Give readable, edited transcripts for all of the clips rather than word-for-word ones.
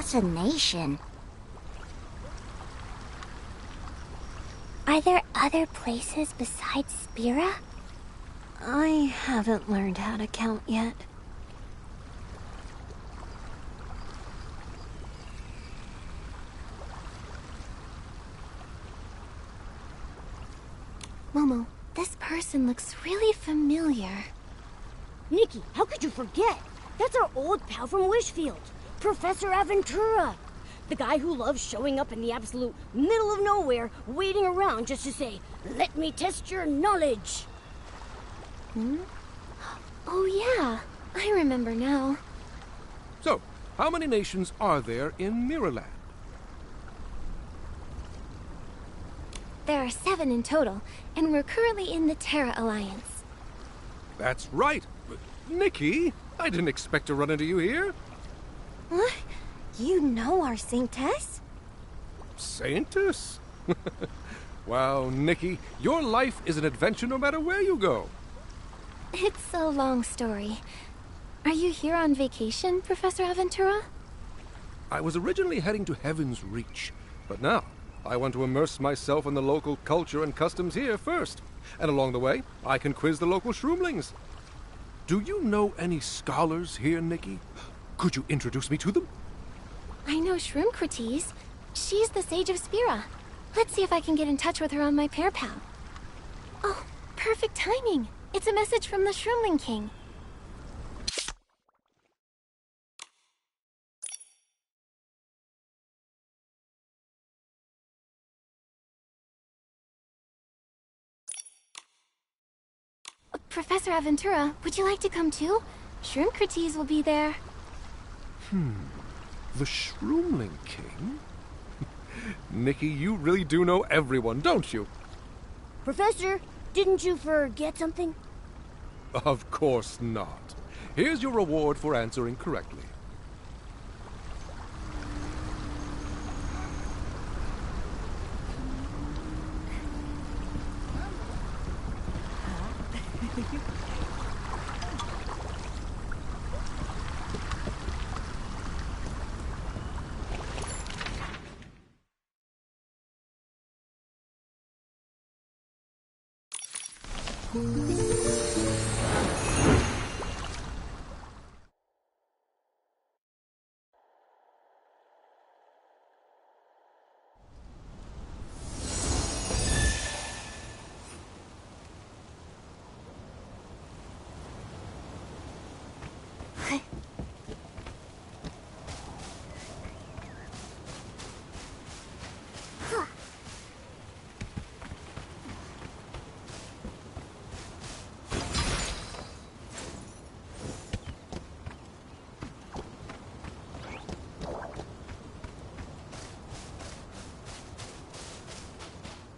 What's a nation? Are there other places besides Spira? I haven't learned how to count yet. Momo, this person looks really familiar. Nikki, how could you forget? That's our old pal from Wishfield, Professor Aventura. The guy who loves showing up in the absolute middle of nowhere, waiting around just to say, "Let me test your knowledge." Oh yeah, I remember now. So, how many nations are there in Mirrorland? There are 7 in total, and we're currently in the Terra Alliance. That's right. Nikki, I didn't expect to run into you here. What? You know our Saintess? Saintess? Wow, Nikki, your life is an adventure no matter where you go. It's a long story. Are you here on vacation, Professor Aventura? I was originally heading to Heaven's Reach, but now I want to immerse myself in the local culture and customs here first. And along the way, I can quiz the local shroomlings. Do you know any scholars here, Nikki? Could you introduce me to them? I know Shroomcrates. She's the Sage of Spira. Let's see if I can get in touch with her on my pair pal. Oh, perfect timing. It's a message from the Shroomling King. Professor Aventura, would you like to come too? Shroomcrates will be there. The Shroomling King? Nikki, you really do know everyone, don't you? Professor, didn't you forget something? Of course not. Here's your reward for answering correctly.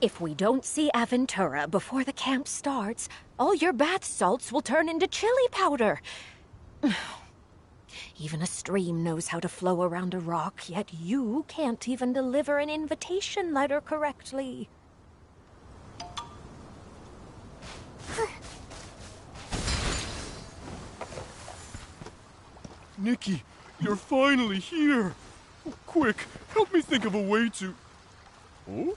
If we don't see Aventura before the camp starts, all your bath salts will turn into chili powder. Even a stream knows how to flow around a rock, yet you can't even deliver an invitation letter correctly. Nikki, you're finally here. Quick, help me think of a way to... Oh?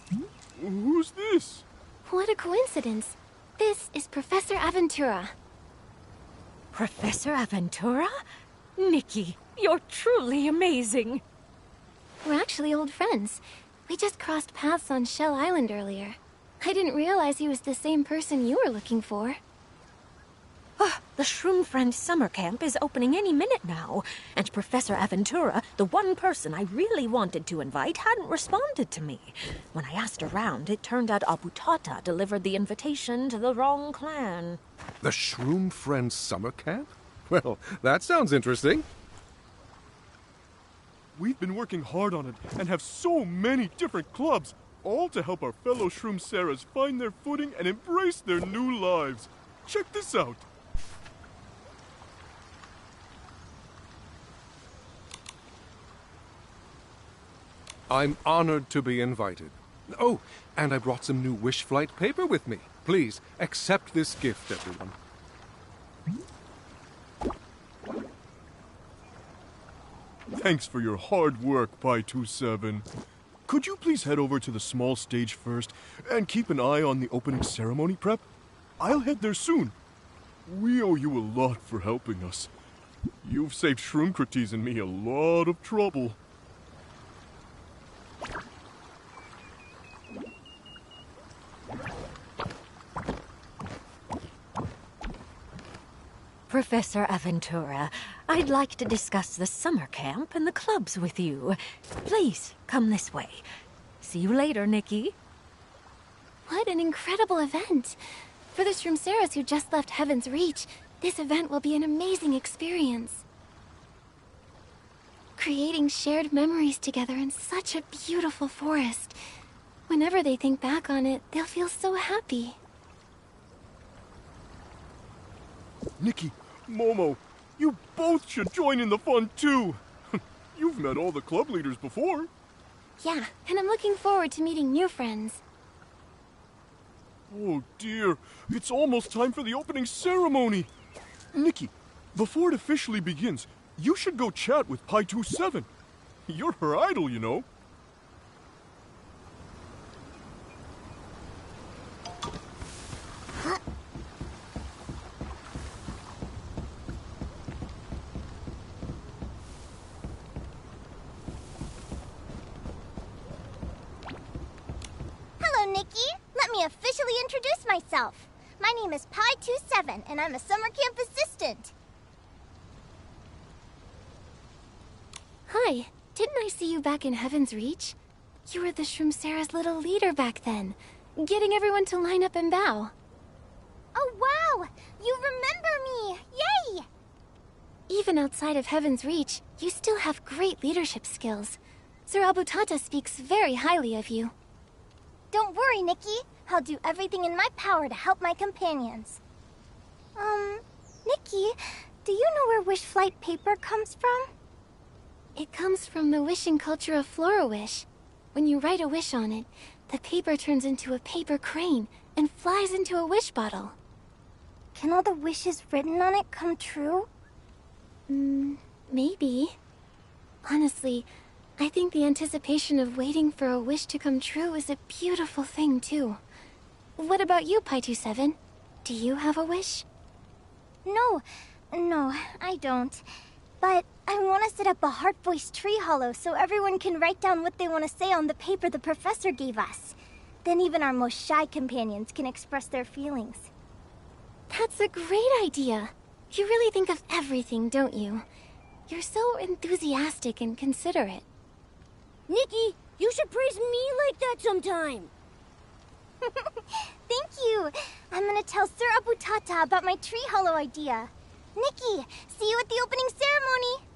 Who's this? What a coincidence. This is Professor Aventura. Professor Aventura? Nikki, you're truly amazing. We're actually old friends. We just crossed paths on Shell Island earlier. I didn't realize he was the same person you were looking for. The Shroom Friend summer camp is opening any minute now, and Professor Aventura, the one person I really wanted to invite, hadn't responded to me. When I asked around, it turned out Abutata delivered the invitation to the wrong clan. The Shroom Friends summer camp? Well, that sounds interesting. We've been working hard on it and have so many different clubs, all to help our fellow Shroom Sarahs find their footing and embrace their new lives. Check this out. I'm honored to be invited. Oh, and I brought some new Wish Flight paper with me. Please, accept this gift, everyone. Thanks for your hard work, Pi-27. Could you please head over to the small stage first and keep an eye on the opening ceremony prep? I'll head there soon. We owe you a lot for helping us. You've saved Shroomcrates and me a lot of trouble. Professor Aventura, I'd like to discuss the summer camp and the clubs with you. Please, come this way. See you later, Nikki. What an incredible event! For the Shroomceras who just left Heaven's Reach, this event will be an amazing experience. Creating shared memories together in such a beautiful forest. Whenever they think back on it, they'll feel so happy. Nikki, Momo, you both should join in the fun too. You've met all the club leaders before. Yeah, and I'm looking forward to meeting new friends. Oh dear, it's almost time for the opening ceremony. Nikki, before it officially begins, you should go chat with Pi-27. You're her idol, you know. Hello, Nikki. Let me officially introduce myself. My name is Pi-27, and I'm a summer camp assistant. Hi, didn't I see you back in Heaven's Reach? You were the Shroomcera's little leader back then, getting everyone to line up and bow. Oh, wow! You remember me! Yay! Even outside of Heaven's Reach, you still have great leadership skills. Sir Abutata speaks very highly of you. Don't worry, Nikki. I'll do everything in my power to help my companions. Nikki, do you know where Wish Flight paper comes from? It comes from the wishing culture of Flora-Wish. When you write a wish on it, the paper turns into a paper crane and flies into a wish bottle. Can all the wishes written on it come true? Maybe. Honestly, I think the anticipation of waiting for a wish to come true is a beautiful thing, too. What about you, Pi-27? Do you have a wish? No, I don't. But I want to set up a heart-voiced tree hollow so everyone can write down what they want to say on the paper the professor gave us. Then even our most shy companions can express their feelings. That's a great idea. You really think of everything, don't you? You're so enthusiastic and considerate. Nikki, you should praise me like that sometime. Thank you. I'm gonna tell Sir Abutata about my tree hollow idea. Nikki, see you at the opening ceremony.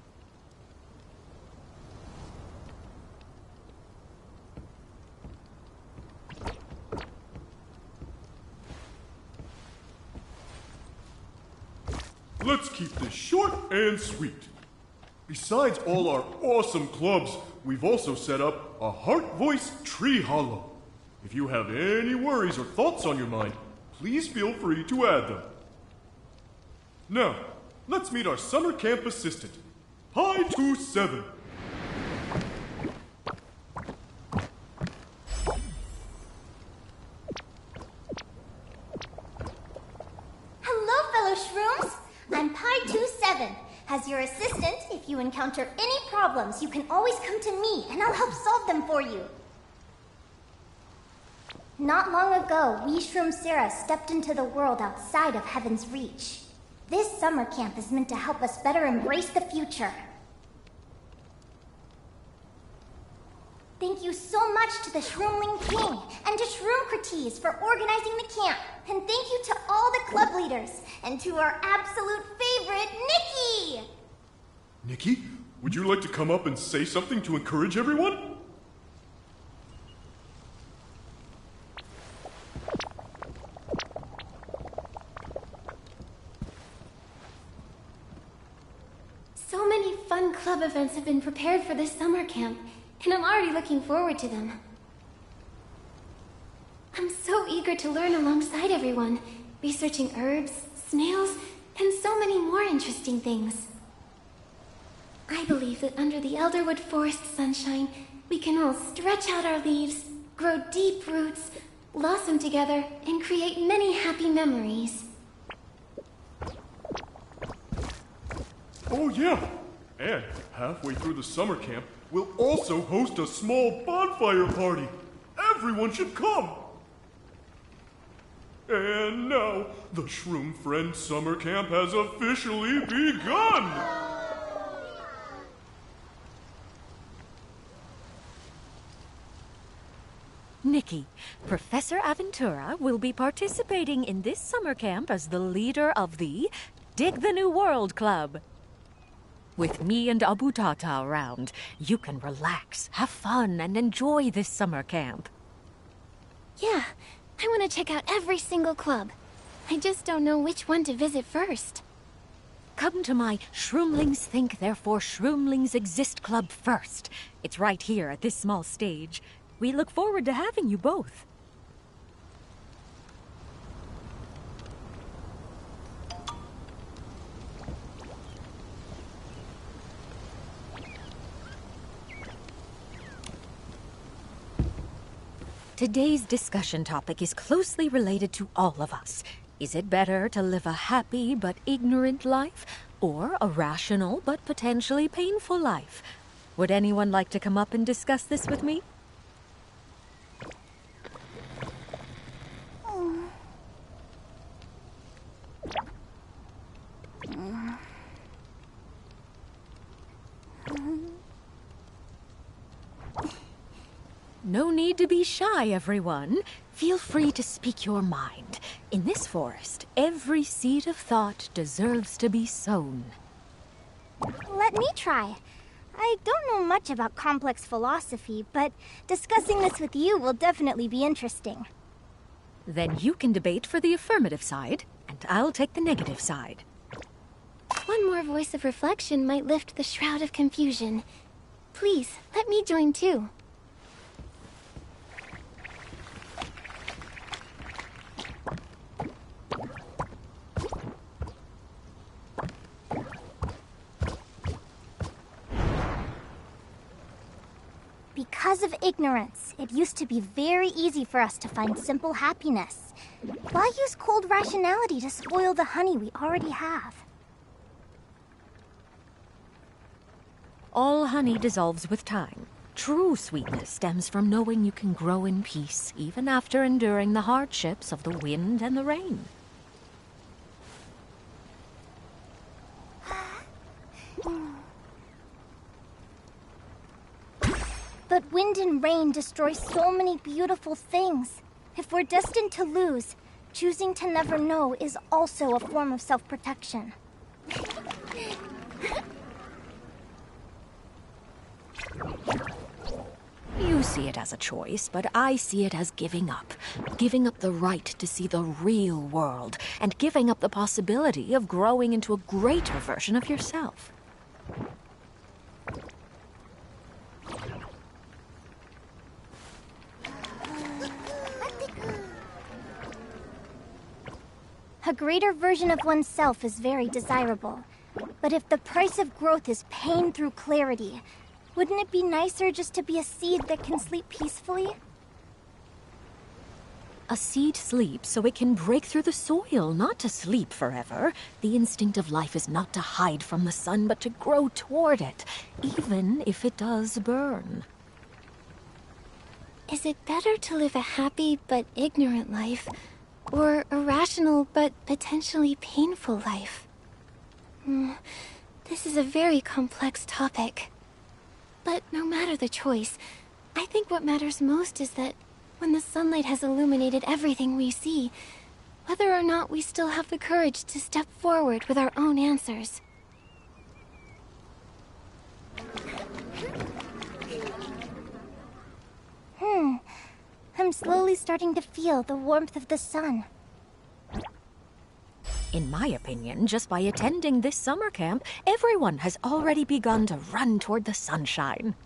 Let's keep this short and sweet. Besides all our awesome clubs, we've also set up a Heart Voice Tree Hollow. If you have any worries or thoughts on your mind, please feel free to add them. Now, let's meet our summer camp assistant, Pi-27. Hello, fellow Shrooms. I'm Pi 2927. As your assistant, if you encounter any problems, you can always come to me, and I'll help solve them for you. Not long ago, we Shroom Sarah stepped into the world outside of Heaven's Reach. This summer camp is meant to help us better embrace the future. Thank you so much to the Shroomling King and to Shroomcrates for organizing the camp. And thank you to all the club leaders and to our absolute favorite, Nikki! Nikki, would you like to come up and say something to encourage everyone? So many fun club events have been prepared for this summer camp, and I'm already looking forward to them. I'm so eager to learn alongside everyone, researching herbs, snails, and so many more interesting things. I believe that under the Elderwood Forest sunshine, we can all stretch out our leaves, grow deep roots, blossom together, and create many happy memories. Oh yeah! And halfway through the summer camp, we'll also host a small bonfire party. Everyone should come! And now, the Shroom Friends Summer Camp has officially begun! Nikki, Professor Aventura will be participating in this summer camp as the leader of the Dig the New World Club. With me and Abu Tata around, you can relax, have fun, and enjoy this summer camp. Yeah, I want to check out every single club. I just don't know which one to visit first. Come to my Shroomlings Think Therefore Shroomlings Exist Club first. It's right here at this small stage. We look forward to having you both. Today's discussion topic is closely related to all of us. Is it better to live a happy but ignorant life, or a rational but potentially painful life? Would anyone like to come up and discuss this with me? No need to be shy, everyone. Feel free to speak your mind. In this forest, every seed of thought deserves to be sown. Let me try. I don't know much about complex philosophy, but discussing this with you will definitely be interesting. Then you can debate for the affirmative side, and I'll take the negative side. One more voice of reflection might lift the shroud of confusion. Please, let me join too. Because of ignorance, it used to be very easy for us to find simple happiness. Why use cold rationality to spoil the honey we already have? All honey dissolves with time. True sweetness stems from knowing you can grow in peace, even after enduring the hardships of the wind and the rain. But wind and rain destroy so many beautiful things. If we're destined to lose, choosing to never know is also a form of self-protection. You see it as a choice, but I see it as giving up. Giving up the right to see the real world, and giving up the possibility of growing into a greater version of yourself. A greater version of oneself is very desirable. But if the price of growth is pain through clarity, wouldn't it be nicer just to be a seed that can sleep peacefully? A seed sleeps so it can break through the soil, not to sleep forever. The instinct of life is not to hide from the sun, but to grow toward it, even if it does burn. Is it better to live a happy but ignorant life, or a rational but potentially painful life? This is a very complex topic. But no matter the choice, I think what matters most is that when the sunlight has illuminated everything we see, whether or not we still have the courage to step forward with our own answers. I'm slowly starting to feel the warmth of the sun. In my opinion, just by attending this summer camp, everyone has already begun to run toward the sunshine.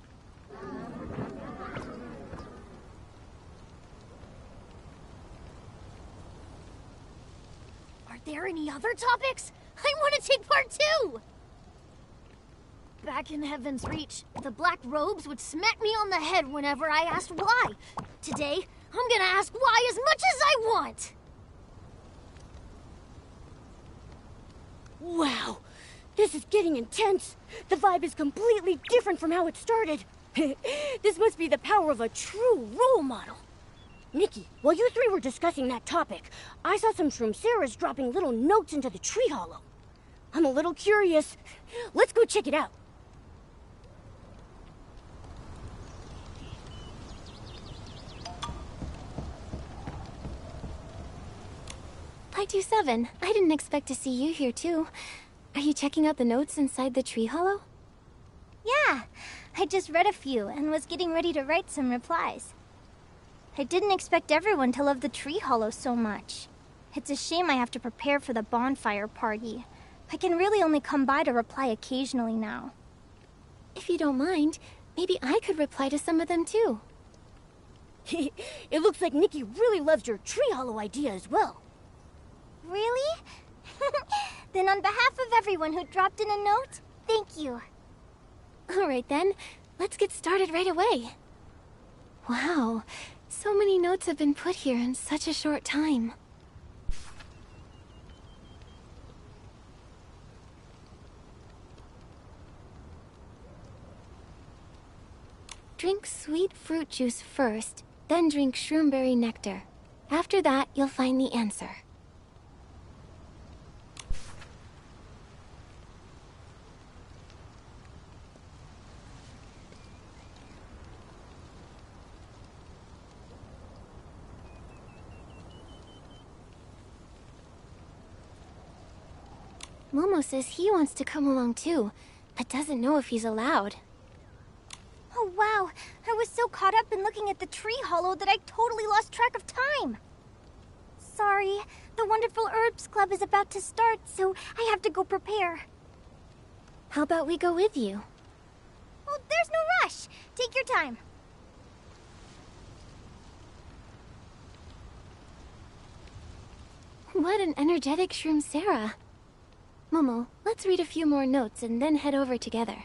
Are there any other topics? I want to take part too! Back in Heaven's Reach, the black robes would smack me on the head whenever I asked why. Today, I'm gonna ask why as much as I want! Wow, this is getting intense. The vibe is completely different from how it started. This must be the power of a true role model. Nikki, while you three were discussing that topic, I saw some Shroomceras dropping little notes into the tree hollow. I'm a little curious. Let's go check it out. Pi 7, I didn't expect to see you here too. Are you checking out the notes inside the tree hollow? Yeah, I just read a few and was getting ready to write some replies. I didn't expect everyone to love the tree hollow so much. It's a shame I have to prepare for the bonfire party. I can really only come by to reply occasionally now. If you don't mind, maybe I could reply to some of them too. It looks like Nikki really loves your tree hollow idea as well. Really? Then on behalf of everyone who dropped in a note, thank you. Alright then, let's get started right away. Wow, so many notes have been put here in such a short time. Drink sweet fruit juice first, then drink shroomberry nectar. After that, you'll find the answer. Momo says he wants to come along too, but doesn't know if he's allowed. Oh wow, I was so caught up in looking at the tree hollow that I totally lost track of time. Sorry, the Wonderful Herbs Club is about to start, so I have to go prepare. How about we go with you? Oh, there's no rush. Take your time. What an energetic Shroomcera. Momo, let's read a few more notes and then head over together.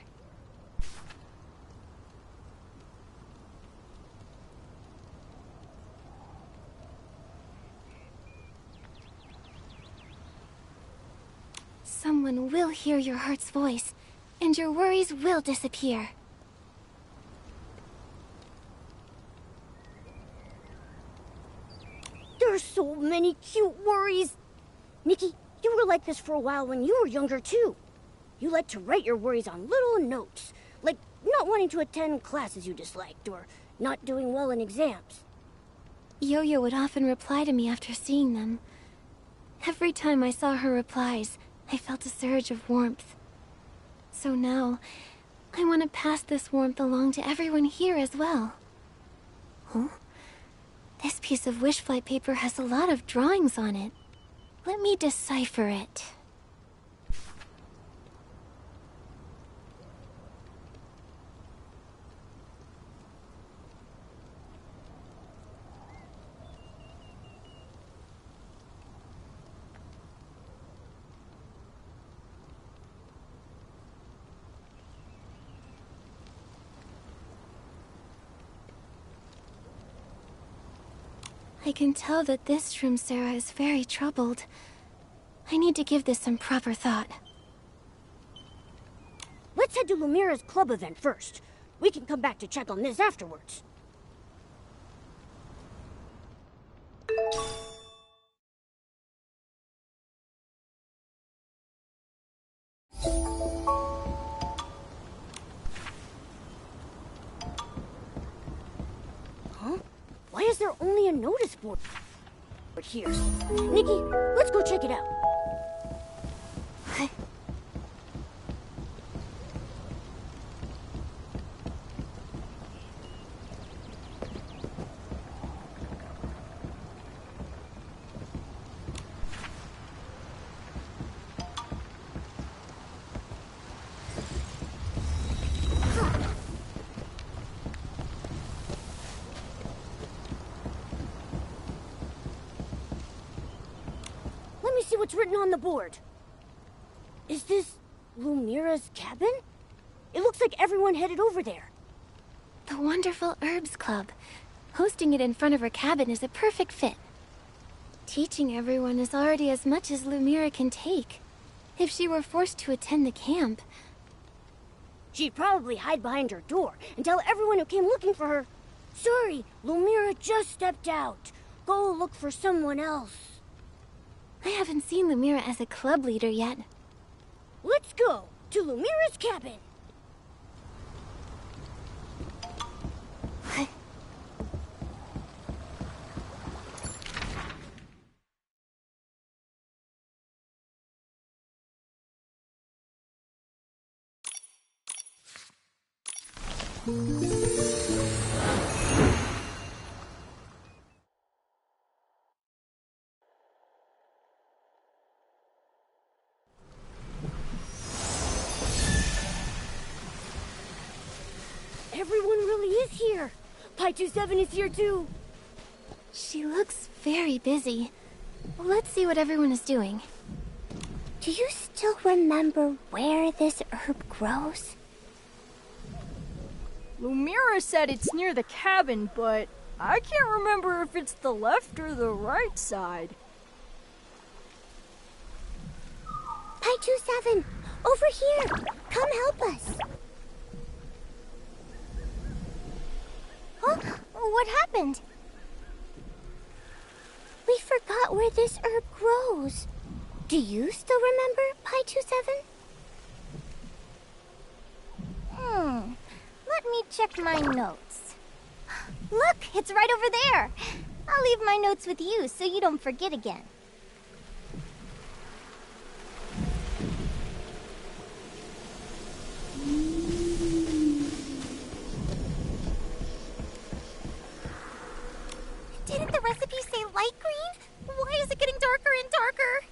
Someone will hear your heart's voice, and your worries will disappear. There's so many cute worries. Nikki, you were like this for a while when you were younger too. You liked to write your worries on little notes, like not wanting to attend classes you disliked or not doing well in exams. Yo-Yo would often reply to me after seeing them. Every time I saw her replies, I felt a surge of warmth. So now, I want to pass this warmth along to everyone here as well. Huh? This piece of wish flight paper has a lot of drawings on it. Let me decipher it. I can tell that this shroom Sarah is very troubled. I need to give this some proper thought. Let's head to Lumira's club event first. We can come back to check on this afterwards. Huh? Why is there only a notice board here? Nikki, let's go check it out. Let me see what's written on the board. Is this Lumira's cabin? It looks like everyone headed over there. The Wonderful Herbs Club. Hosting it in front of her cabin is a perfect fit. Teaching everyone is already as much as Lumira can take. If she were forced to attend the camp... She'd probably hide behind her door and tell everyone who came looking for her, "Sorry, Lumira just stepped out. Go look for someone else." I haven't seen Lumira as a club leader yet. Let's go to Lumira's cabin. Everyone really is here. Pi27 is here too. She looks very busy. Let's see what everyone is doing. Do you still remember where this herb grows? Lumira said it's near the cabin, but I can't remember if it's the left or the right side. Pi27, over here. Come help us. Huh? What happened? We forgot where this herb grows. Do you still remember, Pi27? Let me check my notes. Look, it's right over there. I'll leave my notes with you so you don't forget again. Didn't the recipe say light green? Why is it getting darker and darker?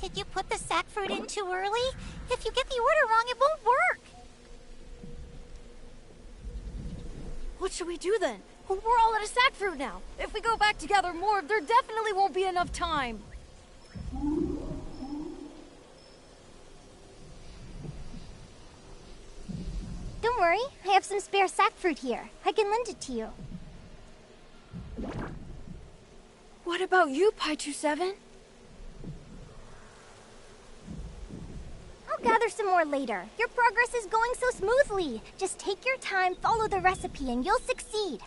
Did you put the sack fruit in too early? If you get the order wrong, it won't work. What should we do then? We're all out of sack fruit now. If we go back to gather more, there definitely won't be enough time. Don't worry, I have some spare sack fruit here. I can lend it to you. What about you, Pi27? I'll gather some more later. Your progress is going so smoothly. Just take your time, follow the recipe, and you'll succeed.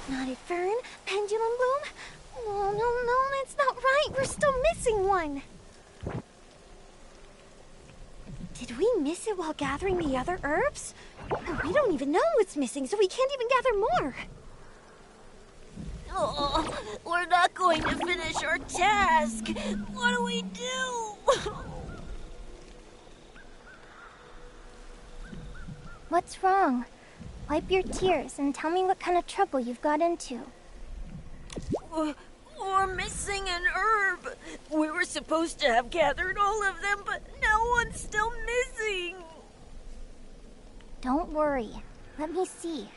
Knotted fern, pendulum bloom. Oh, no, that's not right. We're still missing one. Did we miss it while gathering the other herbs? We don't even know what's missing, so we can't even gather more. Oh, we're not going to finish our task. What do we do? What's wrong? Wipe your tears and tell me what kind of trouble you've got into. We're missing an herb. We were supposed to have gathered all of them, but now one's still missing. Don't worry. Let me see.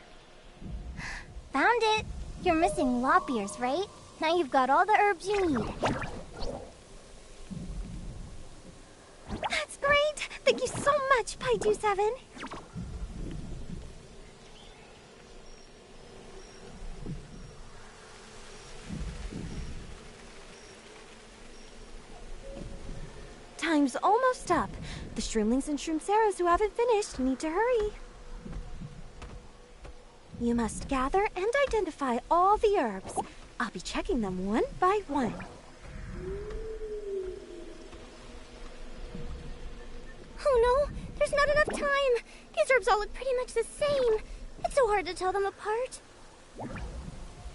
Found it! You're missing lop ears, right? Now you've got all the herbs you need. That's great! Thank you so much, Pi27. Time's almost up. The Shroomlings and Shroomceras who haven't finished need to hurry. You must gather and identify all the herbs. I'll be checking them one by one. Oh no, there's not enough time. These herbs all look pretty much the same. It's so hard to tell them apart.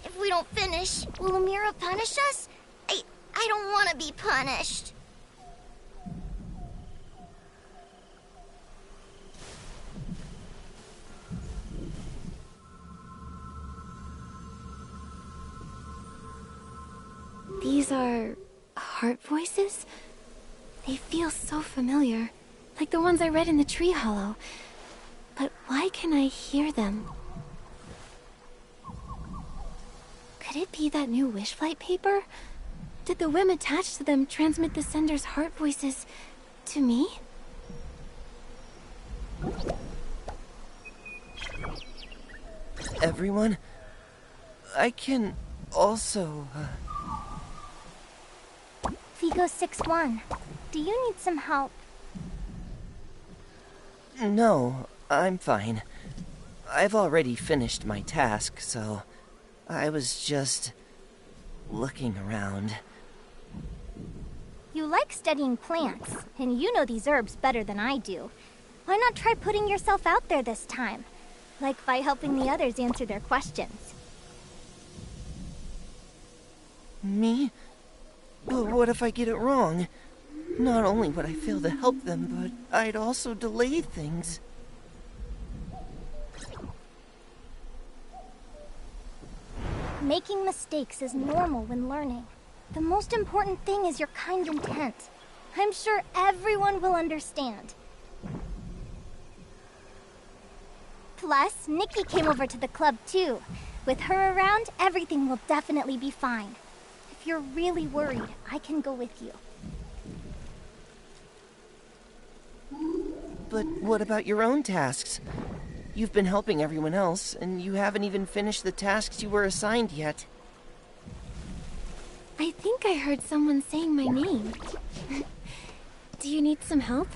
If we don't finish, will Amira punish us? I don't want to be punished. These are heart voices? They feel so familiar, like the ones I read in the tree hollow. But why can I hear them? Could it be that new wish flight paper? Did the whim attached to them transmit the sender's heart voices to me? Everyone, I can also... Vigo 6-1, do you need some help? No, I'm fine. I've already finished my task, so I was just looking around. You like studying plants, and you know these herbs better than I do. Why not try putting yourself out there this time? Like by helping the others answer their questions. Me? But what if I get it wrong? Not only would I fail to help them, but I'd also delay things. Making mistakes is normal when learning. The most important thing is your kind intent. I'm sure everyone will understand. Plus, Nikki came over to the club too. With her around, everything will definitely be fine. If you're really worried, I can go with you. But what about your own tasks? You've been helping everyone else, and you haven't even finished the tasks you were assigned yet. I think I heard someone saying my name. Do you need some help?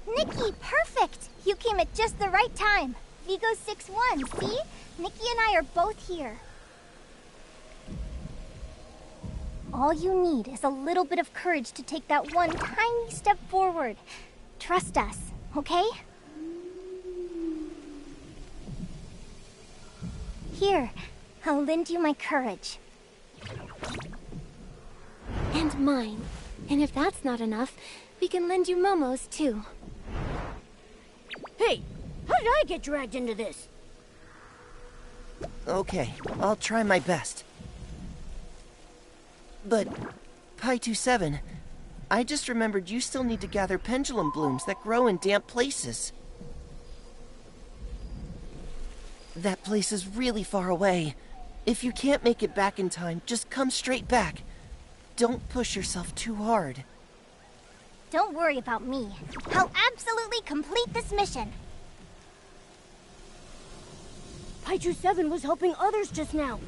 Nikki, perfect! You came at just the right time. Vigo 6-1, see? Nikki and I are both here. All you need is a little bit of courage to take that one tiny step forward. Trust us, okay? Here, I'll lend you my courage. And mine. And if that's not enough, we can lend you Momo's too. Hey, how did I get dragged into this? Okay, I'll try my best. But, Pi27, I just remembered you still need to gather pendulum blooms that grow in damp places. That place is really far away. If you can't make it back in time, just come straight back. Don't push yourself too hard. Don't worry about me. I'll absolutely complete this mission. Pi27 was helping others just now,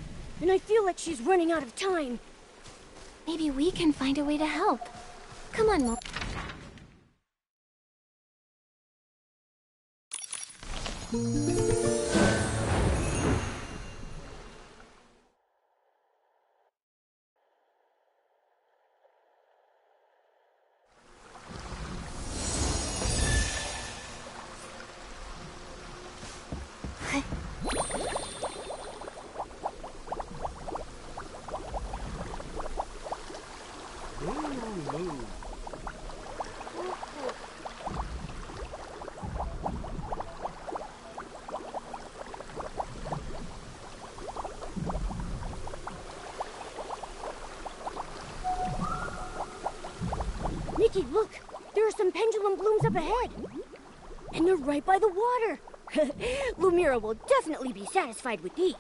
and I feel like she's running out of time. Maybe we can find a way to help. Come on, Mo. Nikki, look! There are some pendulum blooms up ahead. And they're right by the water. Lumira will definitely be satisfied with these.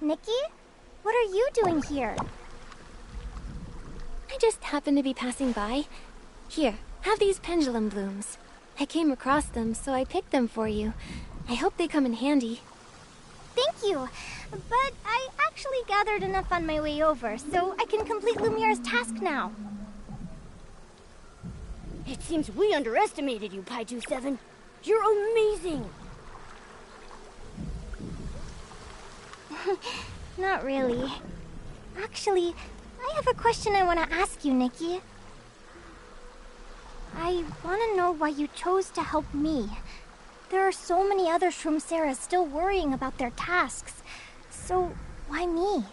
Nikki? What are you doing here? I just happened to be passing by. Here, have these pendulum blooms. I came across them, so I picked them for you. I hope they come in handy. Thank you. But I actually gathered enough on my way over, so I can complete Lumira's task now. It seems we underestimated you, Pi-27. You're amazing! Not really. Actually, I have a question I want to ask you, Nikki. I want to know why you chose to help me. There are so many other Shroomceras still worrying about their tasks. So, why me?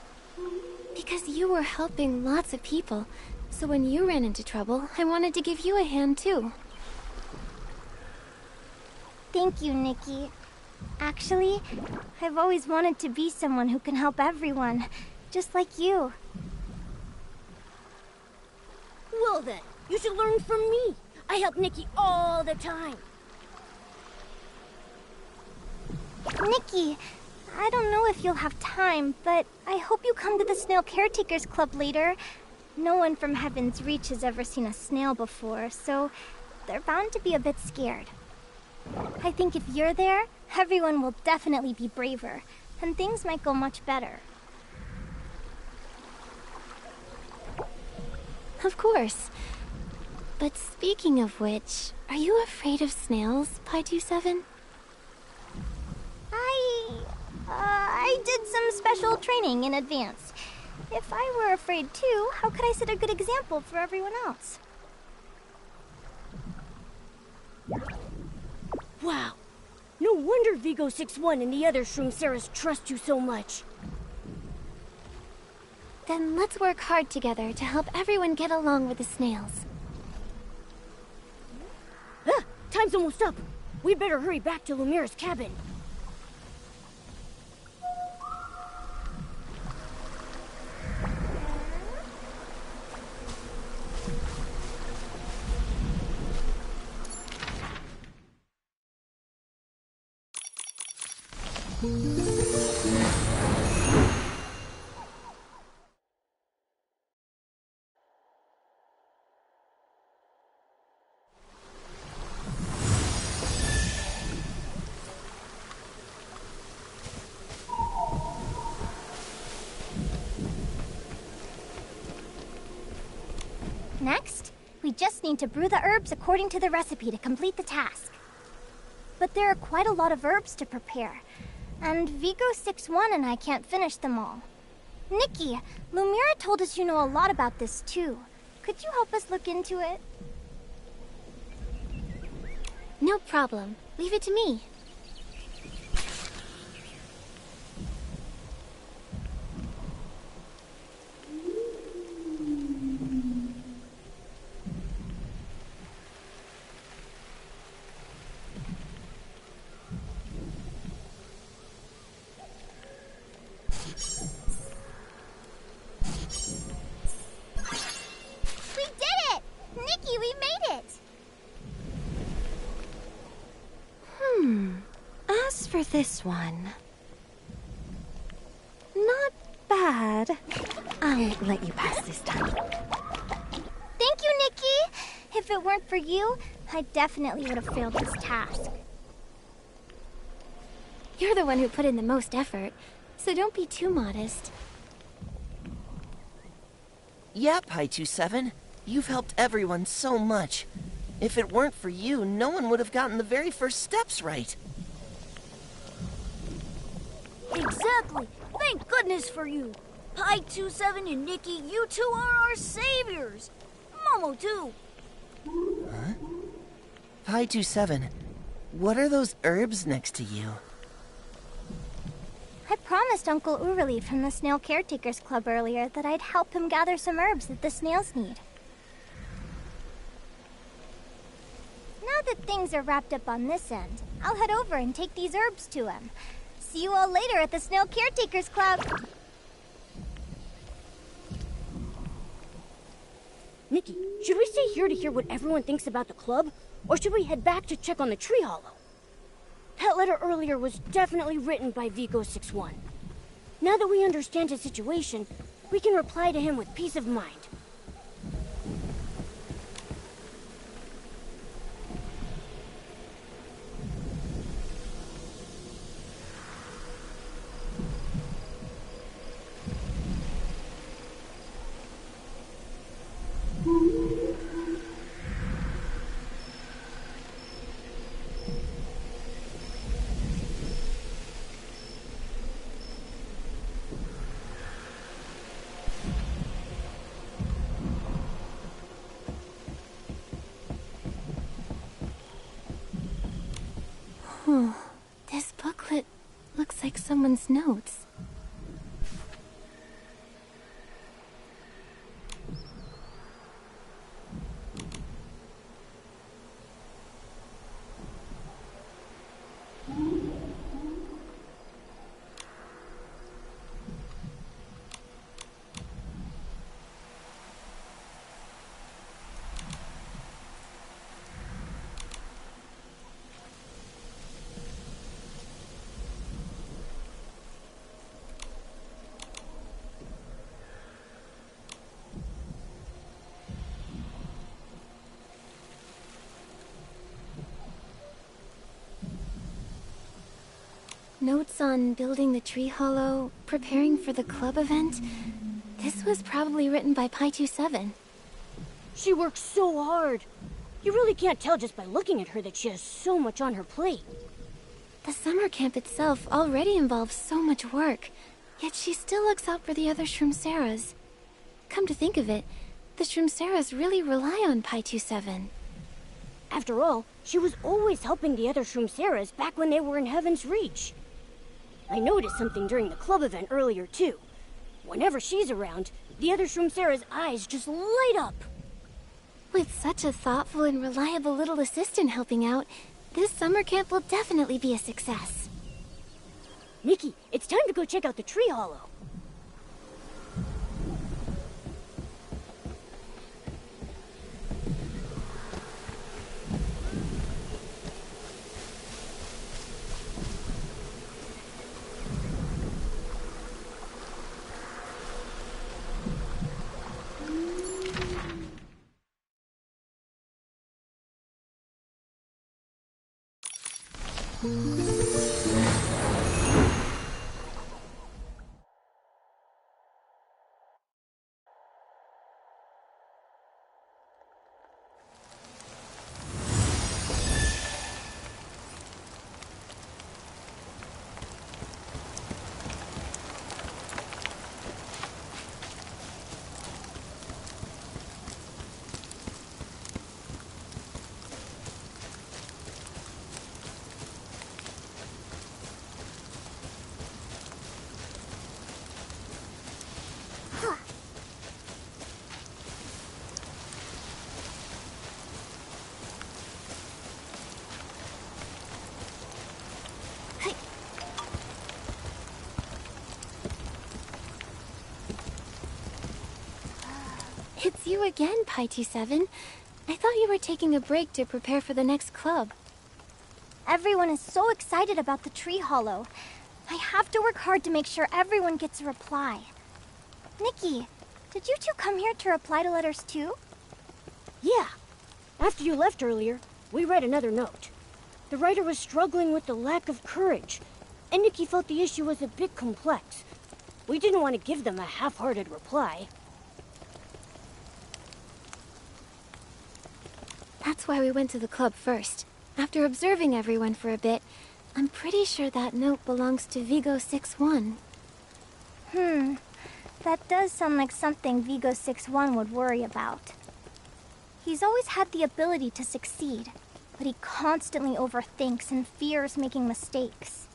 Because you were helping lots of people. So when you ran into trouble, I wanted to give you a hand too. Thank you, Nikki. Actually, I've always wanted to be someone who can help everyone, just like you. Well then, you should learn from me. I help Nikki all the time. Nikki, I don't know if you'll have time, but I hope you come to the Snail Caretakers Club later. No one from Heaven's Reach has ever seen a snail before, so they're bound to be a bit scared. I think if you're there, everyone will definitely be braver, and things might go much better. Of course. But speaking of which, are you afraid of snails, Pi-27? I did some special training in advance. If I were afraid too, how could I set a good example for everyone else? Wow. No wonder Vigo 6-1 and the other Shroomceras trust you so much. Then let's work hard together to help everyone get along with the snails. Ah, time's almost up. We'd better hurry back to Lumira's cabin. Next, we just need to brew the herbs according to the recipe to complete the task. But there are quite a lot of herbs to prepare, and Vigo 6-1 and I can't finish them all. Nikki, Lumira told us you know a lot about this too. Could you help us look into it? No problem. Leave it to me. We did it! Nikki, we made it! As for this one... Not bad. I'll let you pass this time. Thank you, Nikki! If it weren't for you, I definitely would have failed this task. You're the one who put in the most effort, so don't be too modest. Yeah, Pi-27. You've helped everyone so much. If it weren't for you, no one would have gotten the very first steps right. Exactly. Thank goodness for you. Pi-27 and Nikki, you two are our saviors. Momo, too. Huh? Pi-27, what are those herbs next to you? I promised Uncle Urali from the Snail Caretakers Club earlier that I'd help him gather some herbs that the snails need. Now that things are wrapped up on this end, I'll head over and take these herbs to him. See you all later at the Snail Caretakers Club. Nikki, should we stay here to hear what everyone thinks about the club? Or should we head back to check on the tree hollow? That letter earlier was definitely written by Vigo-61. Now that we understand his situation, we can reply to him with peace of mind. This booklet looks like someone's notes. Notes on building the tree hollow, preparing for the club event. This was probably written by Pi-27. She works so hard. You really can't tell just by looking at her that she has so much on her plate. The summer camp itself already involves so much work, yet she still looks out for the other Shroomseras. Come to think of it, the Shroomseras really rely on Pi-27. After all, she was always helping the other Shroomseras back when they were in Heaven's Reach. I noticed something during the club event earlier, too. Whenever she's around, the other Shroomsera's eyes just light up. With such a thoughtful and reliable little assistant helping out, this summer camp will definitely be a success. Nikki, it's time to go check out the tree hollow. It's you again, Pi27. I thought you were taking a break to prepare for the next club. Everyone is so excited about the tree hollow. I have to work hard to make sure everyone gets a reply. Nikki, did you two come here to reply to letters too? Yeah. After you left earlier, we read another note. The writer was struggling with the lack of courage, and Nikki felt the issue was a bit complex. We didn't want to give them a half-hearted reply. That's why we went to the club first. After observing everyone for a bit, I'm pretty sure that note belongs to Vigo 6-1. That does sound like something Vigo 6-1 would worry about. He's always had the ability to succeed, but he constantly overthinks and fears making mistakes.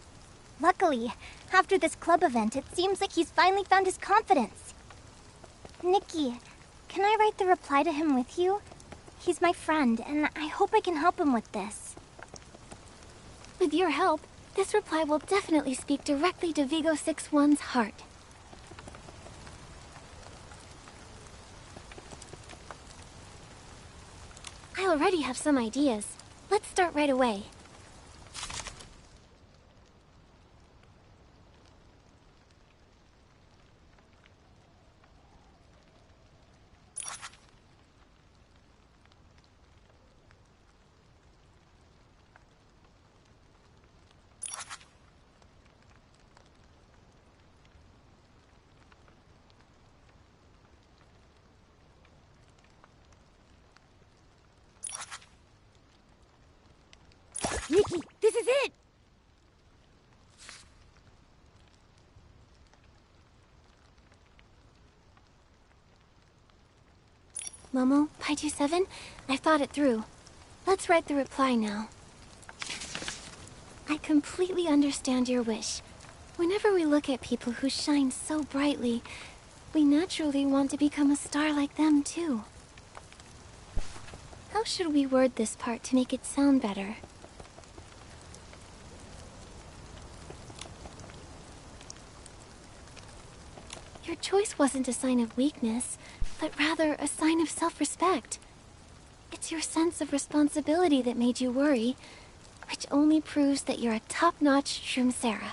Luckily, after this club event, it seems like he's finally found his confidence. Nikki, can I write the reply to him with you? He's my friend, and I hope I can help him with this. With your help, this reply will definitely speak directly to Vigo 6-1's heart. I already have some ideas. Let's start right away. Nikki, this is it! Momo, Pi27, I've thought it through. Let's write the reply now. I completely understand your wish. Whenever we look at people who shine so brightly, we naturally want to become a star like them too. How should we word this part to make it sound better? Your choice wasn't a sign of weakness, but rather a sign of self-respect. It's your sense of responsibility that made you worry, which only proves that you're a top-notch Shroomsera.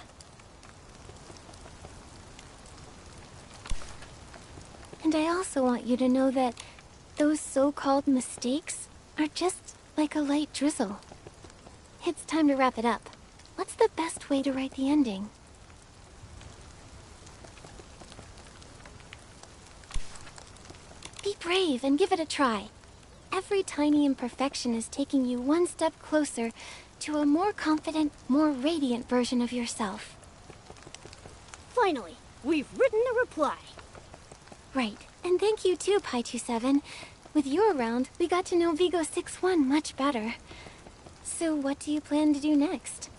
And I also want you to know that those so-called mistakes are just like a light drizzle. It's time to wrap it up. What's the best way to write the ending? Be brave and give it a try. Every tiny imperfection is taking you one step closer to a more confident, more radiant version of yourself. Finally, we've written the reply. Right, and thank you too, Pi27. With you around, we got to know Vigo 6-1 much better. So what do you plan to do next?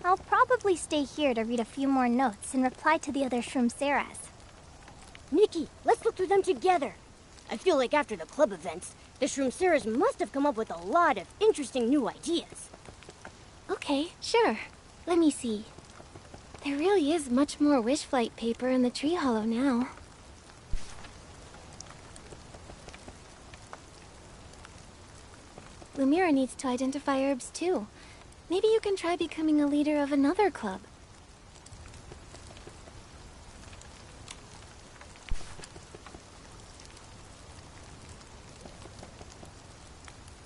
I'll probably stay here to read a few more notes and reply to the other Shroomseras. Nikki, let's look through them together. I feel like after the club events, the Shroomseras must have come up with a lot of interesting new ideas. Okay, sure. Let me see. There really is much more wish flight paper in the tree hollow now. Lumira needs to identify herbs too. Maybe you can try becoming a leader of another club.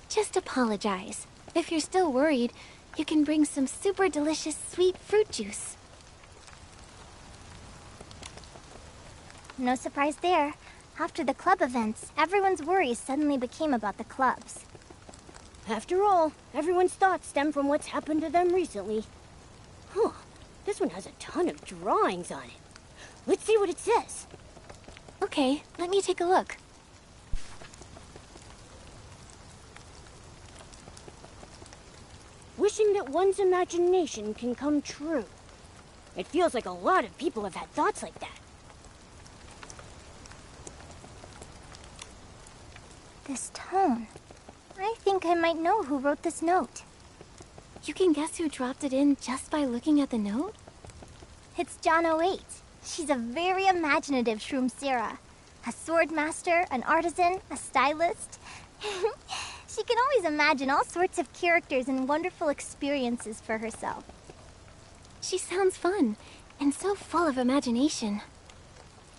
Just apologize. If you're still worried, you can bring some super delicious sweet fruit juice. No surprise there. After the club events, everyone's worries suddenly became about the clubs. After all, everyone's thoughts stem from what's happened to them recently. Huh, this one has a ton of drawings on it. Let's see what it says. Okay, let me take a look. Wishing that one's imagination can come true. It feels like a lot of people have had thoughts like that. This tone. I think I might know who wrote this note. You can guess who dropped it in just by looking at the note? It's John 08. She's a very imaginative Shroomsera. A sword master, an artisan, a stylist. She can always imagine all sorts of characters and wonderful experiences for herself. She sounds fun, and so full of imagination.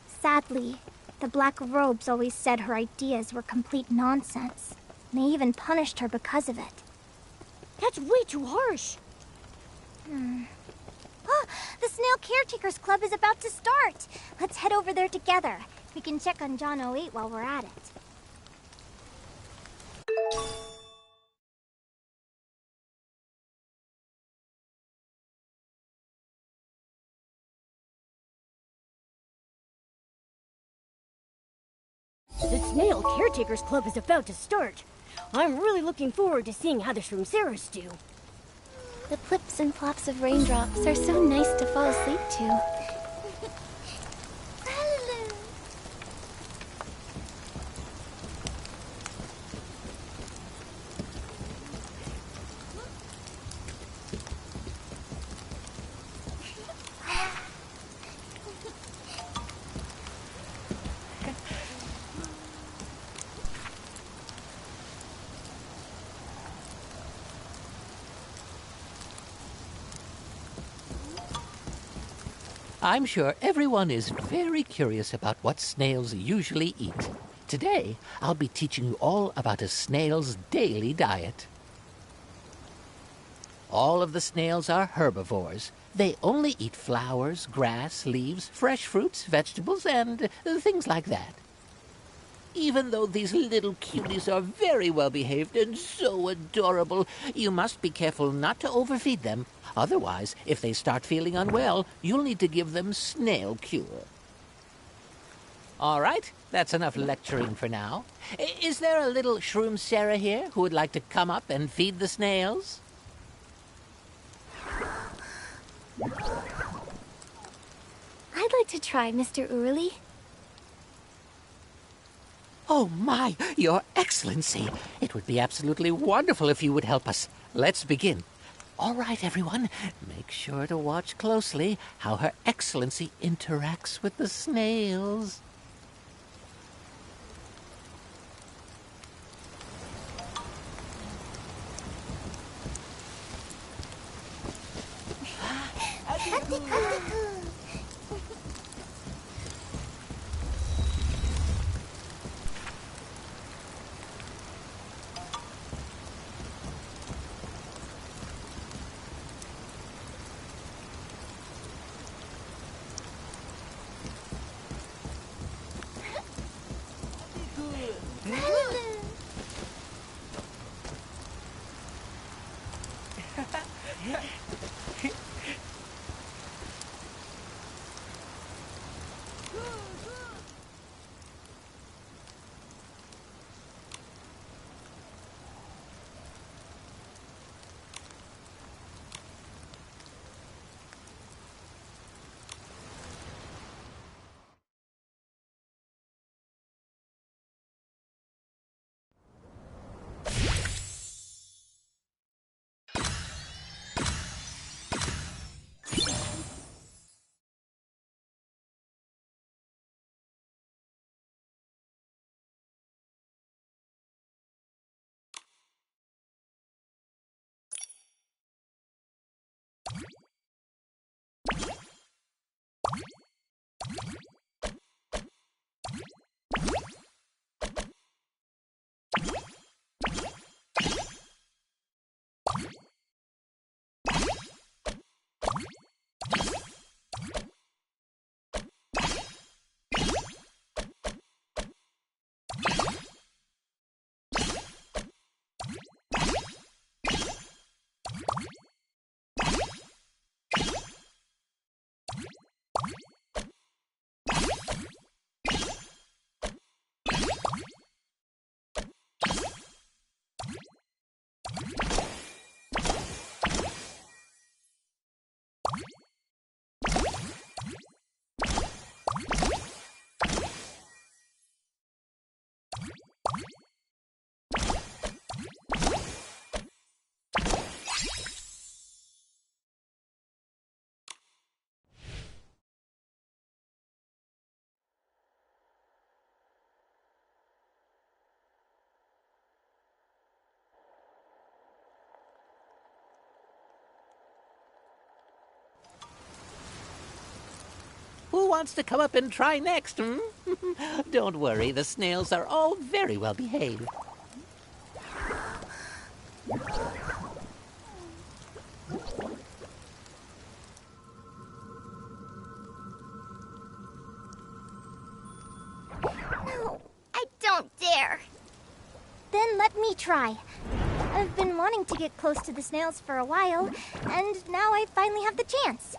Sadly, the Black Robes always said her ideas were complete nonsense. They even punished her because of it. That's way too harsh. Oh, the Snail Caretakers Club is about to start. Let's head over there together. We can check on John 08 while we're at it. The Snail Caretakers Club is about to start. I'm really looking forward to seeing how the Shroomceros do. The plips and plops of raindrops are so nice to fall asleep to. I'm sure everyone is very curious about what snails usually eat. Today, I'll be teaching you all about a snail's daily diet. All of the snails are herbivores. They only eat flowers, grass, leaves, fresh fruits, vegetables, and things like that. Even though these little cuties are very well behaved and so adorable, you must be careful not to overfeed them. Otherwise, if they start feeling unwell, you'll need to give them snail cure. All right, that's enough lecturing for now. Is there a little Shroomcera here who would like to come up and feed the snails? I'd like to try, Mr. Uruli. Oh my, Your Excellency! It would be absolutely wonderful if you would help us. Let's begin. All right, everyone, make sure to watch closely how Her Excellency interacts with the snails. wants to come up and try next, hmm? Don't worry, the snails are all very well behaved. No, I don't dare. Then let me try. I've been wanting to get close to the snails for a while, and now I finally have the chance.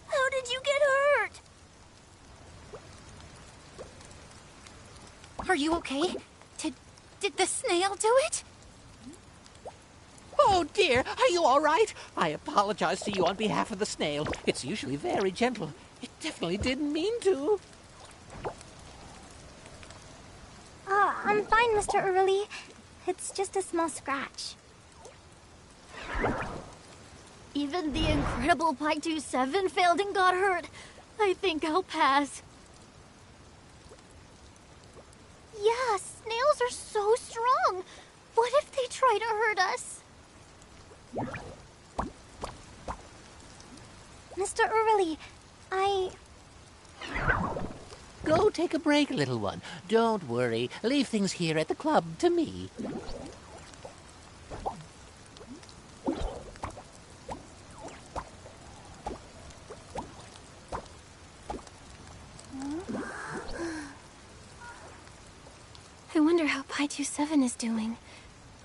How did you get hurt? Are you okay? Did the snail do it? Oh, dear, are you all right? I apologize to you on behalf of the snail. It's usually very gentle. It definitely didn't mean to. I'm fine, Mr. Early. It's just a small scratch. Even the incredible Pi-27 failed and got hurt. I think I'll pass. Yeah, snails are so strong. What if they try to hurt us? Mr. Early, Go take a break, little one. Don't worry. Leave things here at the club to me. I wonder how Pi-27 is doing.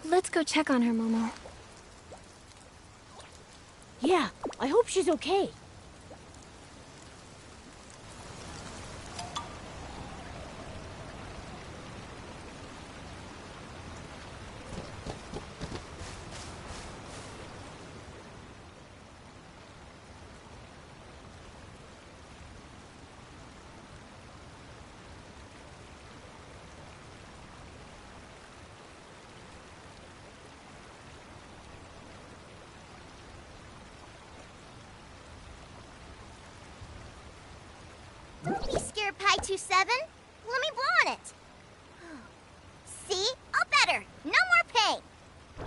Let's go check on her, Momo. Yeah, I hope she's okay. Don't be scared, Pi-27. Let me blow on it. See? All better. No more pain.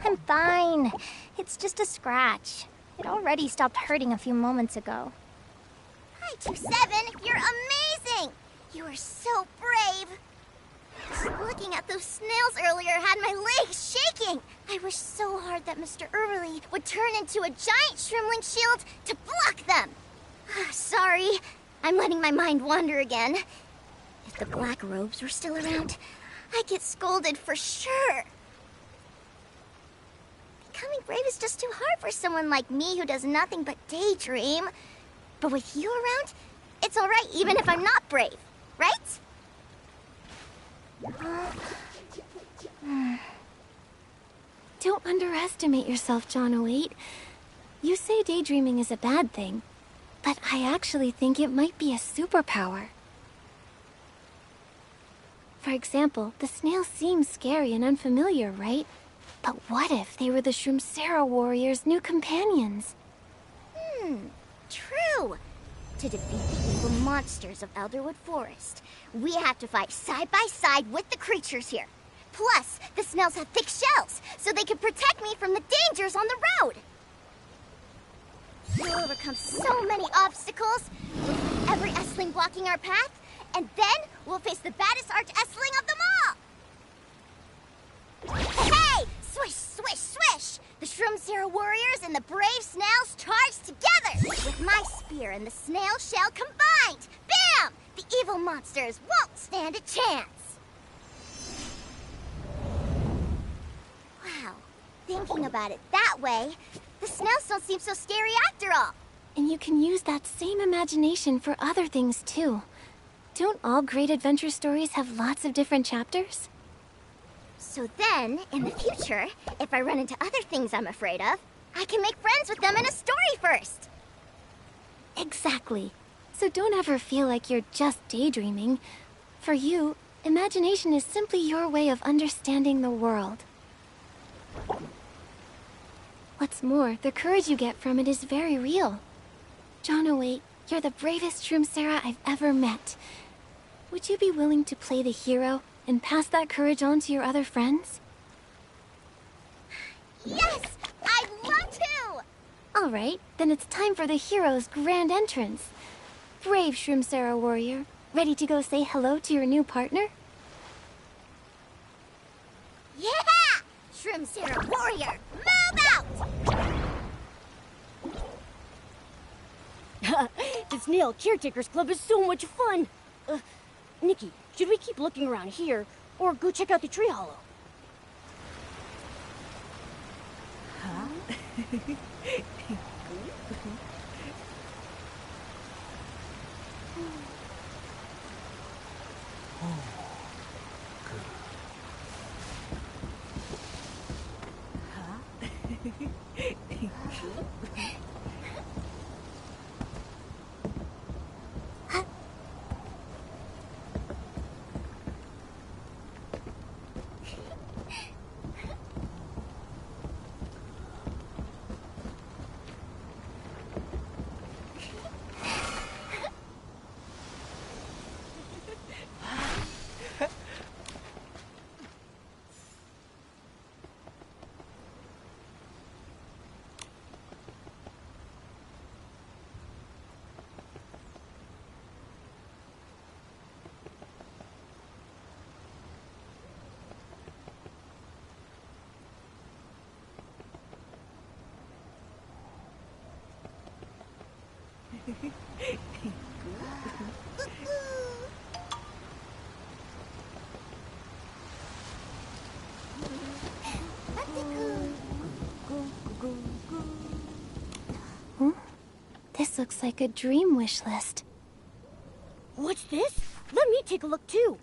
I'm fine. It's just a scratch. It already stopped hurting a few moments ago. Pi-27, you're amazing! You are so brave. Just looking at those snails earlier had my legs shaking. I wish so hard that Mr. Early would turn into a giant shrimpling shield to block them. Sorry. I'm letting my mind wander again. If the black robes were still around, I'd get scolded for sure. Becoming brave is just too hard for someone like me who does nothing but daydream. But with you around, it's all right even if I'm not brave, right? Don't underestimate yourself, John 08. You say daydreaming is a bad thing, but I actually think it might be a superpower. For example, the snails seem scary and unfamiliar, right? But what if they were the Shroomsera warriors' new companions? True. To defeat the evil monsters of Elderwood Forest, we have to fight side by side with the creatures here. Plus, the snails have thick shells, so they can protect me from the dangers on the road. We'll overcome so many obstacles, with every Essling blocking our path, and then we'll face the baddest arch-Essling of them all! Hey! Swish, swish, swish! The Shroomsera warriors and the brave snails charge together! With my spear and the snail shell combined! Bam! The evil monsters won't stand a chance! Wow, thinking about it that way, the snails don't seem so scary after all. And you can use that same imagination for other things too. Don't all great adventure stories have lots of different chapters? So then, in the future, if I run into other things I'm afraid of, I can make friends with them in a story first. Exactly. So don't ever feel like you're just daydreaming. For you, imagination is simply your way of understanding the world. What's more, the courage you get from it is very real. Johnaway, you're the bravest Shroomsera I've ever met. Would you be willing to play the hero and pass that courage on to your other friends? Yes! I'd love to! Alright, then it's time for the hero's grand entrance. Brave Shroomsera warrior, ready to go say hello to your new partner? Yeah! Shroomsera warrior, move out! The Snail Caretakers Club is so much fun! Nikki, should we keep looking around here, or go check out the tree hollow? This looks like a dream wish list. What's this? Let me take a look too.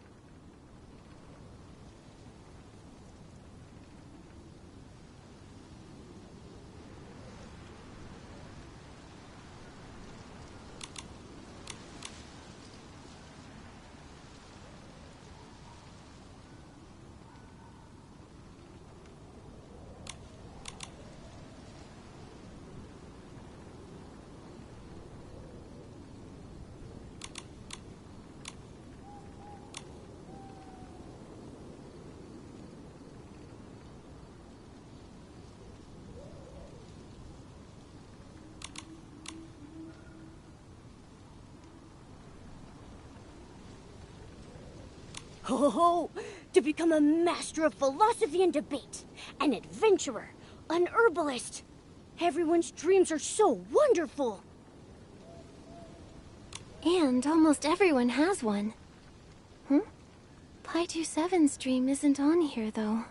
Oh, to become a master of philosophy and debate, an adventurer, an herbalist. Everyone's dreams are so wonderful. And almost everyone has one. Pi 27's dream isn't on here, though.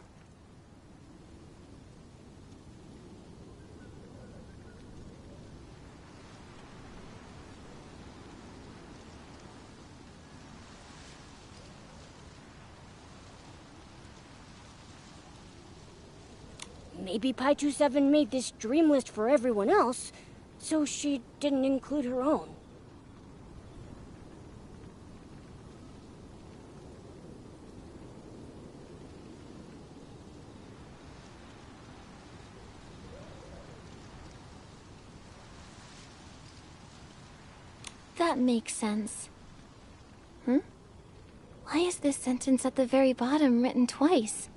Maybe Pi 27 made this dream list for everyone else, so she didn't include her own. That makes sense. Why is this sentence at the very bottom written twice?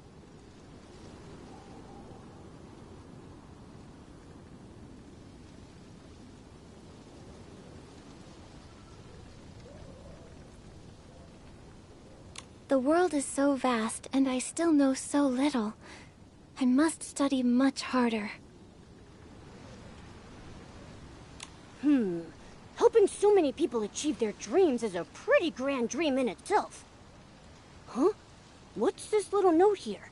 The world is so vast, and I still know so little. I must study much harder. Helping so many people achieve their dreams is a pretty grand dream in itself. Huh? What's this little note here?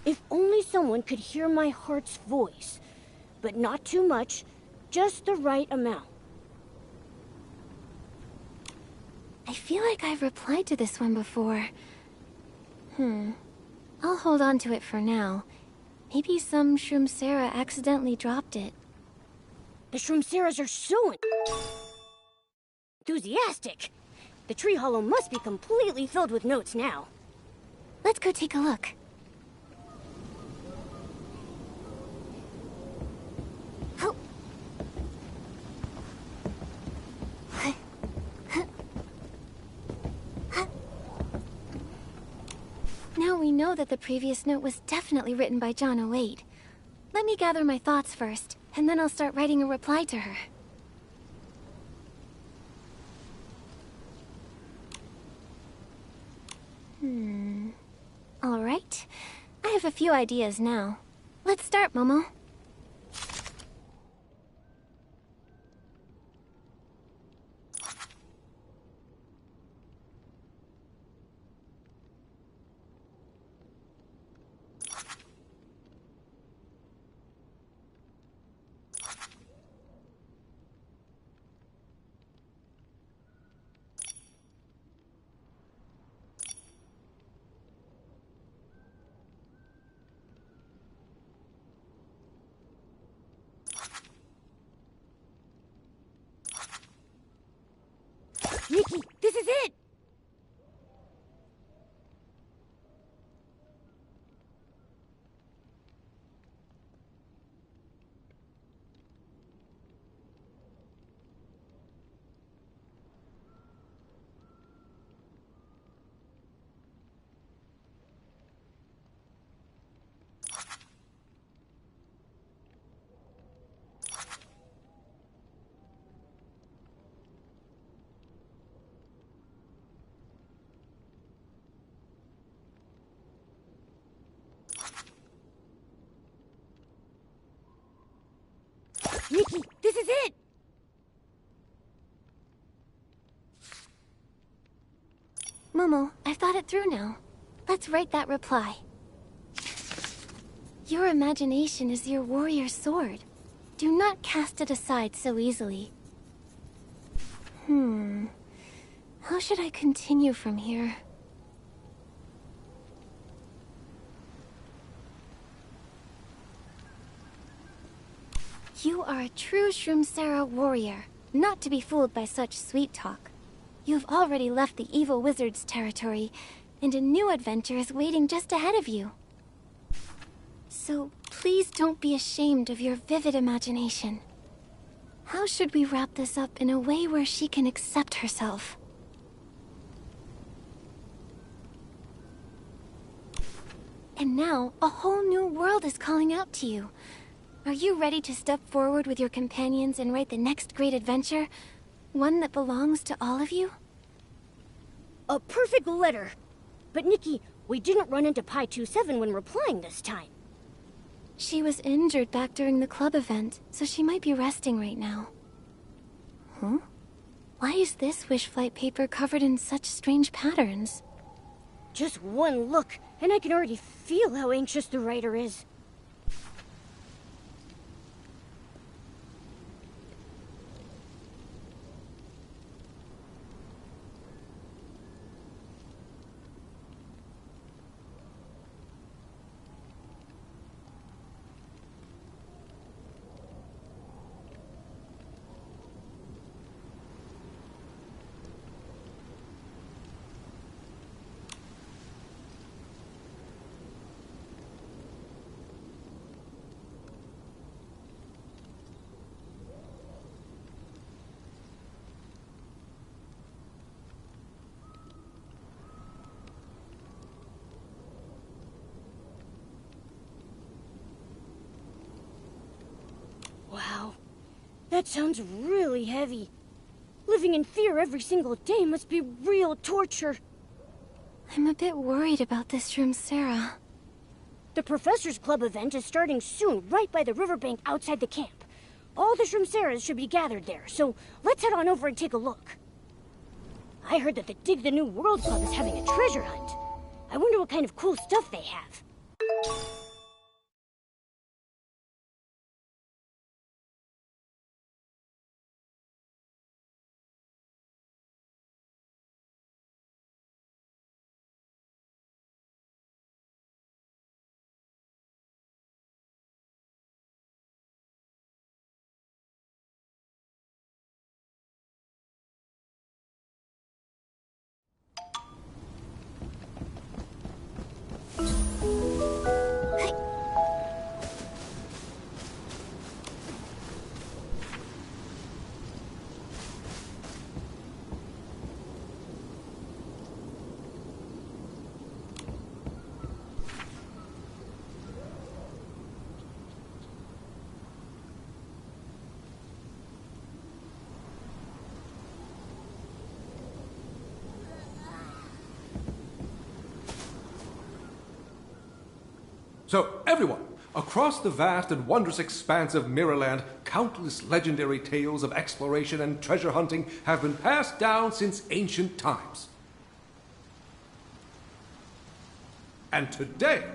If only someone could hear my heart's voice, but not too much, just the right amount. I feel like I've replied to this one before. I'll hold on to it for now. Maybe some Shroomsera accidentally dropped it. The Shroomseras are so enthusiastic. The tree hollow must be completely filled with notes now. Let's go take a look. Now we know that the previous note was definitely written by John 08. Let me gather my thoughts first, and then I'll start writing a reply to her. All right. I have a few ideas now. Let's start, Momo. Nikki, this is it! Nikki, this is it! Momo, I've thought it through now. Let's write that reply. Your imagination is your warrior's sword. Do not cast it aside so easily. How should I continue from here? You are a true Shroomsera warrior, not to be fooled by such sweet talk. You've already left the evil wizard's territory, and a new adventure is waiting just ahead of you. So please don't be ashamed of your vivid imagination. How should we wrap this up in a way where she can accept herself? And now, a whole new world is calling out to you. Are you ready to step forward with your companions and write the next great adventure? One that belongs to all of you? A perfect letter. But Nikki, we didn't run into Pi 27 when replying this time. She was injured back during the club event, so she might be resting right now. Huh? Why is this wish flight paper covered in such strange patterns? Just one look, and I can already feel how anxious the writer is. Wow, that sounds really heavy. Living in fear every single day must be real torture. I'm a bit worried about this Shroomsera. The Professor's Club event is starting soon, right by the riverbank outside the camp. All the Shroomseras should be gathered there, so let's head on over and take a look. I heard that the Dig the New World Club is having a treasure hunt. I wonder what kind of cool stuff they have. So, everyone, across the vast and wondrous expanse of Mirrorland, countless legendary tales of exploration and treasure hunting have been passed down since ancient times. And today,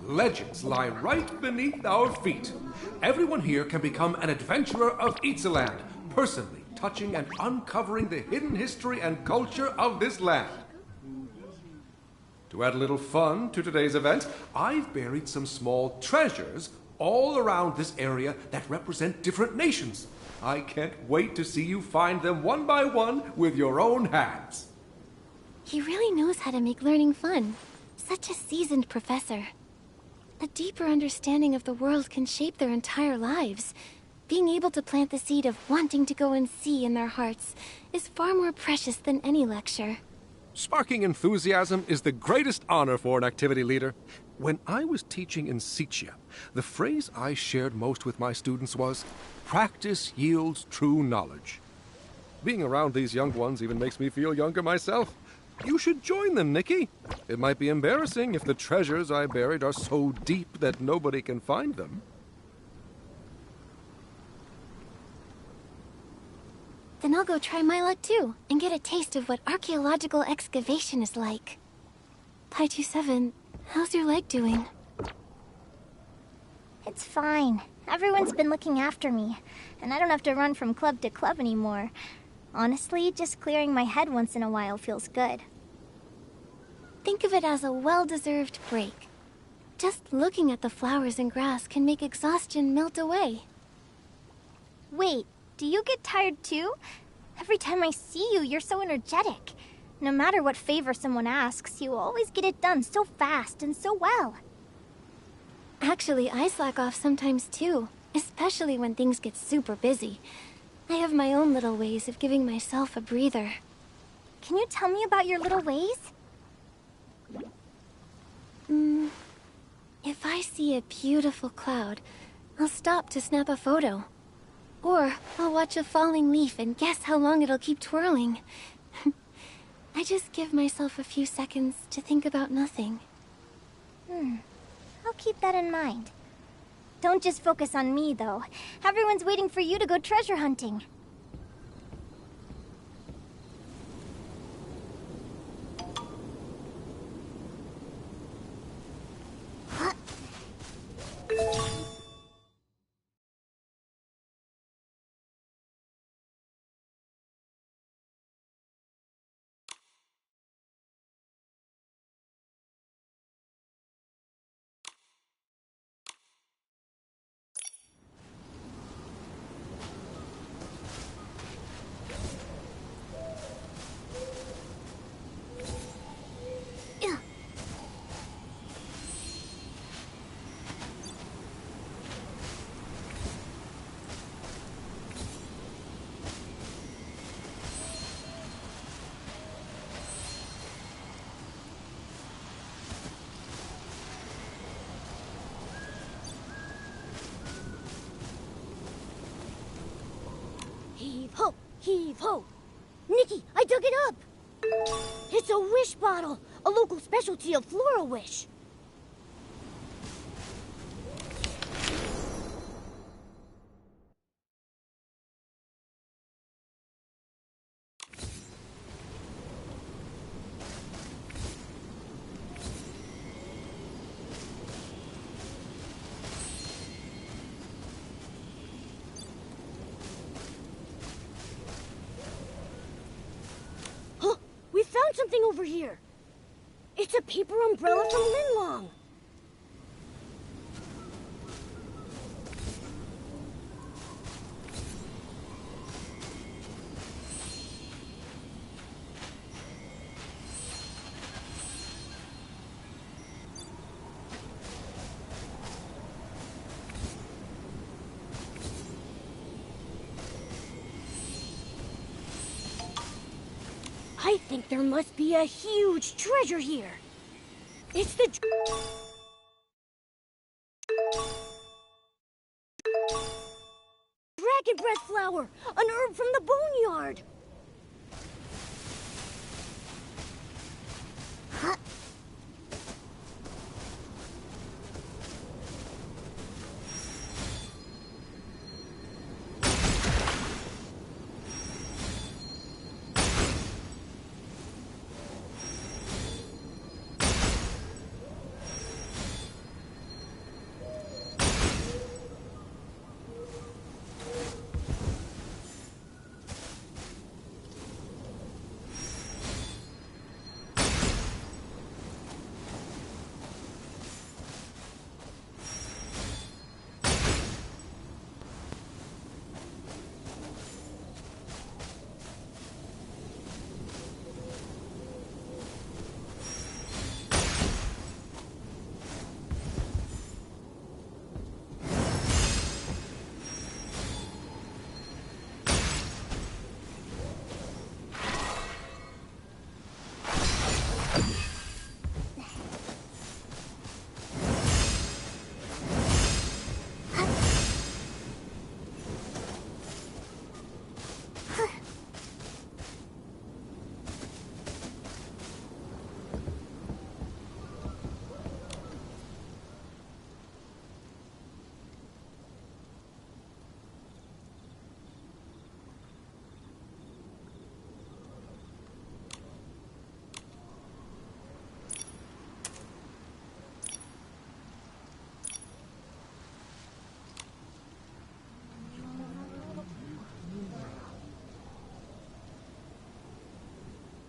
legends lie right beneath our feet. Everyone here can become an adventurer of Itzaland, personally touching and uncovering the hidden history and culture of this land. To add a little fun to today's event, I've buried some small treasures all around this area that represent different nations. I can't wait to see you find them one by one with your own hands. He really knows how to make learning fun. Such a seasoned professor. A deeper understanding of the world can shape their entire lives. Being able to plant the seed of wanting to go and see in their hearts is far more precious than any lecture. Sparking enthusiasm is the greatest honor for an activity leader. When I was teaching in Sichia, the phrase I shared most with my students was, "Practice yields true knowledge." Being around these young ones even makes me feel younger myself. You should join them, Nikki. It might be embarrassing if the treasures I buried are so deep that nobody can find them. Then I'll go try my luck too, and get a taste of what archaeological excavation is like. Pi 27, how's your leg doing? It's fine. Everyone's been looking after me, and I don't have to run from club to club anymore. Honestly, just clearing my head once in a while feels good. Think of it as a well-deserved break. Just looking at the flowers and grass can make exhaustion melt away. Wait, do you get tired too? Every time I see you, you're so energetic. No matter what favor someone asks, you always get it done so fast and so well. Actually, I slack off sometimes too, especially when things get super busy. I have my own little ways of giving myself a breather. Can you tell me about your little ways? If I see a beautiful cloud, I'll stop to snap a photo. Or I'll watch a falling leaf and guess how long it'll keep twirling. I just give myself a few seconds to think about nothing. I'll keep that in mind. Don't just focus on me, though. Everyone's waiting for you to go treasure hunting. Heave ho! Heave ho! Nikki, I dug it up! It's a wish bottle! A local specialty of Floral Wish! We found something over here. It's a paper umbrella from Linlong. I think there must be a huge treasure here. It's the dragon breath flower, an herb from the boneyard.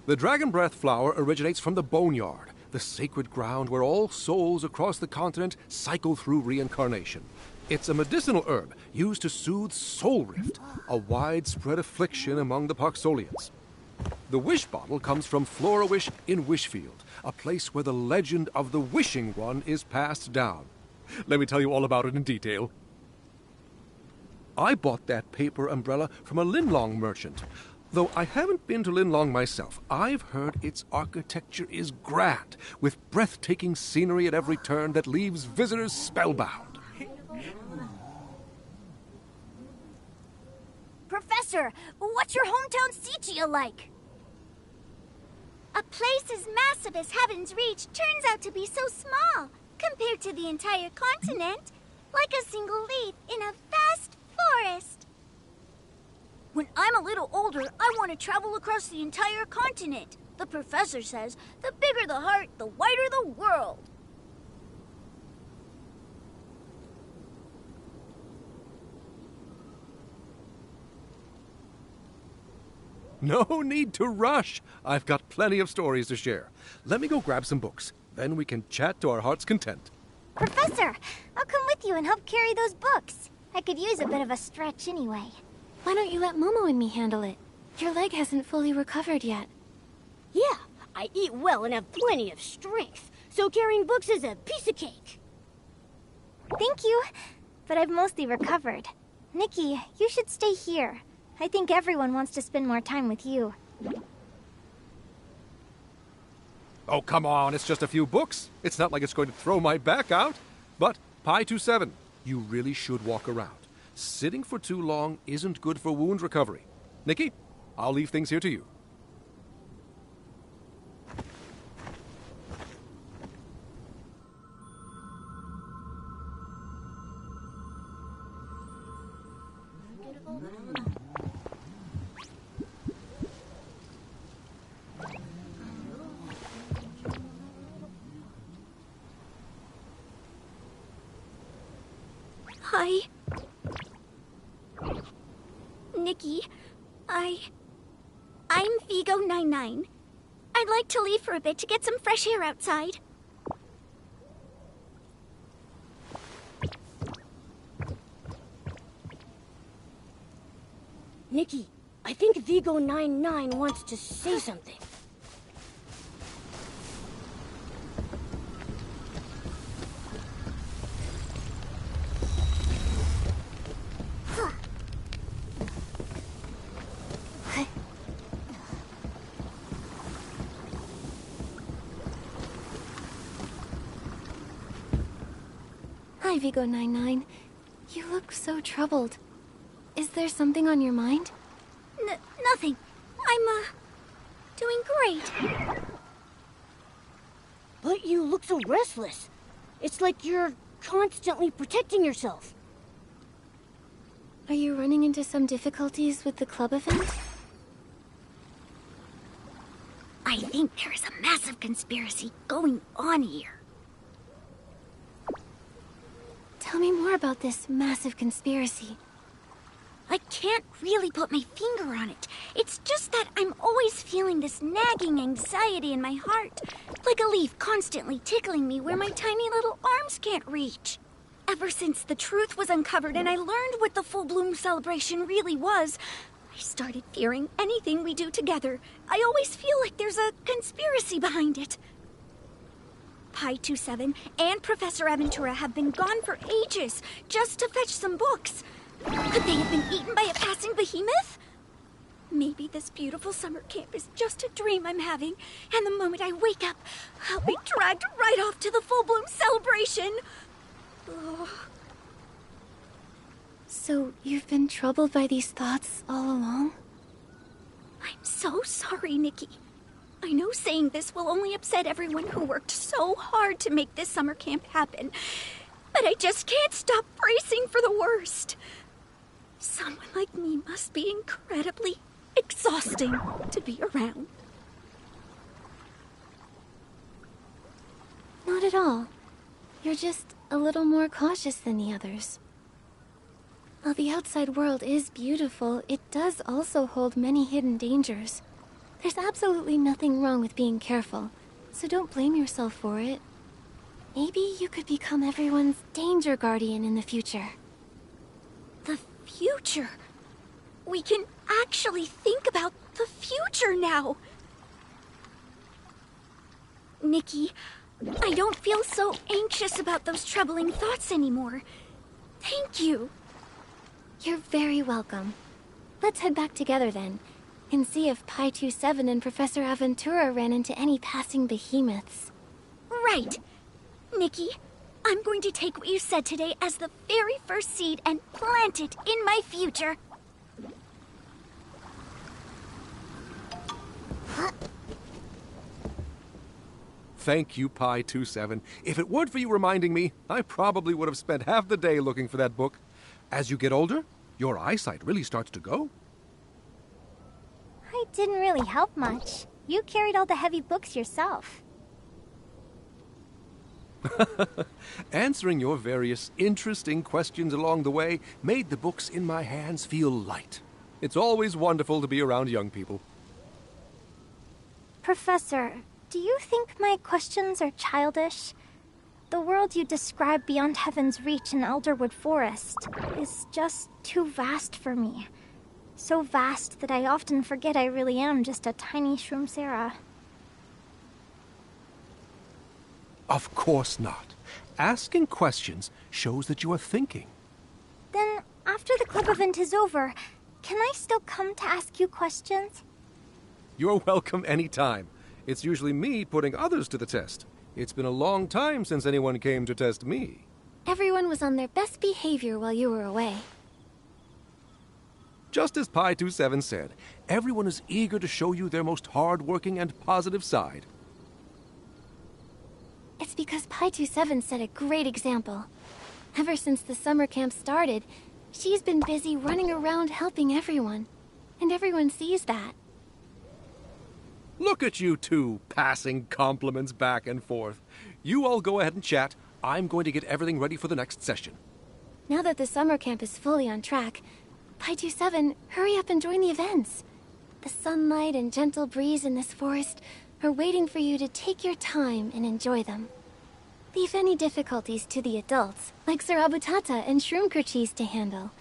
The Dragon Breath flower originates from the Boneyard, the sacred ground where all souls across the continent cycle through reincarnation. It's a medicinal herb used to soothe soul rift, a widespread affliction among the Parksolians. The wish bottle comes from Flora-Wish in Wishfield, a place where the legend of the Wishing One is passed down. Let me tell you all about it in detail. I bought that paper umbrella from a Linlong merchant. Though I haven't been to Linlong myself, I've heard its architecture is grand, with breathtaking scenery at every turn that leaves visitors spellbound. Professor, what's your hometown Sigia like? A place as massive as Heaven's Reach turns out to be so small, compared to the entire continent, like a single leaf in a vast forest. When I'm a little older, I want to travel across the entire continent. The professor says, the bigger the heart, the wider the world. No need to rush. I've got plenty of stories to share. Let me go grab some books. Then we can chat to our heart's content. Professor, I'll come with you and help carry those books. I could use a bit of a stretch anyway. Why don't you let Momo and me handle it? Your leg hasn't fully recovered yet. Yeah, I eat well and have plenty of strength, so carrying books is a piece of cake. Thank you, but I've mostly recovered. Nikki, you should stay here. I think everyone wants to spend more time with you. Oh, come on, it's just a few books. It's not like it's going to throw my back out. But, Pi27, you really should walk around. Sitting for too long isn't good for wound recovery. Nikki, I'll leave things here to you. Hi. Nikki, I'm Vigo99. I'd like to leave for a bit to get some fresh air outside. Nikki, I think Vigo99 wants to say something. Hi, Vigo99. You look so troubled. Is there something on your mind? Nothing. I'm, doing great. But you look so restless. It's like you're constantly protecting yourself. Are you running into some difficulties with the club event? I think there is a massive conspiracy going on here. Tell me more about this massive conspiracy. I can't really put my finger on it. It's just that I'm always feeling this nagging anxiety in my heart, like a leaf constantly tickling me where my tiny little arms can't reach. Ever since the truth was uncovered and I learned what the full bloom celebration really was, I started fearing anything we do together. I always feel like there's a conspiracy behind it. Pi-27 and Professor Aventura have been gone for ages, just to fetch some books. Could they have been eaten by a passing behemoth? Maybe this beautiful summer camp is just a dream I'm having, and the moment I wake up, I'll be dragged right off to the full bloom celebration. Ugh. So, you've been troubled by these thoughts all along? I'm so sorry, Nikki. I know saying this will only upset everyone who worked so hard to make this summer camp happen, but I just can't stop bracing for the worst. Someone like me must be incredibly exhausting to be around. Not at all. You're just a little more cautious than the others. While the outside world is beautiful, it does also hold many hidden dangers. There's absolutely nothing wrong with being careful, so don't blame yourself for it. Maybe you could become everyone's danger guardian in the future. The future? We can actually think about the future now. Nikki, I don't feel so anxious about those troubling thoughts anymore. Thank you. You're very welcome. Let's head back together then, and see if Pi-27 and Professor Aventura ran into any passing behemoths. Right. Nikki, I'm going to take what you said today as the very first seed and plant it in my future. Thank you, Pi-27. If it weren't for you reminding me, I probably would have spent half the day looking for that book. As you get older, your eyesight really starts to go. I didn't really help much. You carried all the heavy books yourself. Answering your various interesting questions along the way made the books in my hands feel light. It's always wonderful to be around young people. Professor, do you think my questions are childish? The world you describe beyond Heaven's Reach in Elderwood Forest is just too vast for me. So vast that I often forget I really am just a tiny Shroomsera. Of course not. Asking questions shows that you are thinking. Then, after the club event is over, can I still come to ask you questions? You're welcome anytime. It's usually me putting others to the test. It's been a long time since anyone came to test me. Everyone was on their best behavior while you were away. Just as Pi-27 said, everyone is eager to show you their most hard-working and positive side. It's because Pi-27 set a great example. Ever since the summer camp started, she's been busy running around helping everyone. And everyone sees that. Look at you two, passing compliments back and forth. You all go ahead and chat. I'm going to get everything ready for the next session. Now that the summer camp is fully on track, Pi-27, hurry up and join the events. The sunlight and gentle breeze in this forest are waiting for you to take your time and enjoy them. Leave any difficulties to the adults, like Sir Abutata and Shroomkercheese to handle.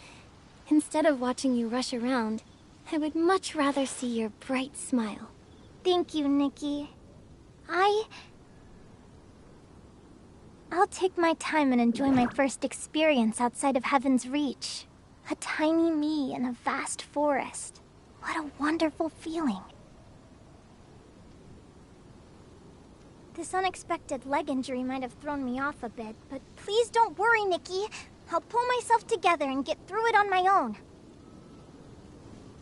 Instead of watching you rush around, I would much rather see your bright smile. Thank you, Nikki. I'll take my time and enjoy my first experience outside of Heaven's Reach. A tiny me in a vast forest. What a wonderful feeling. This unexpected leg injury might have thrown me off a bit, but please don't worry, Nikki. I'll pull myself together and get through it on my own.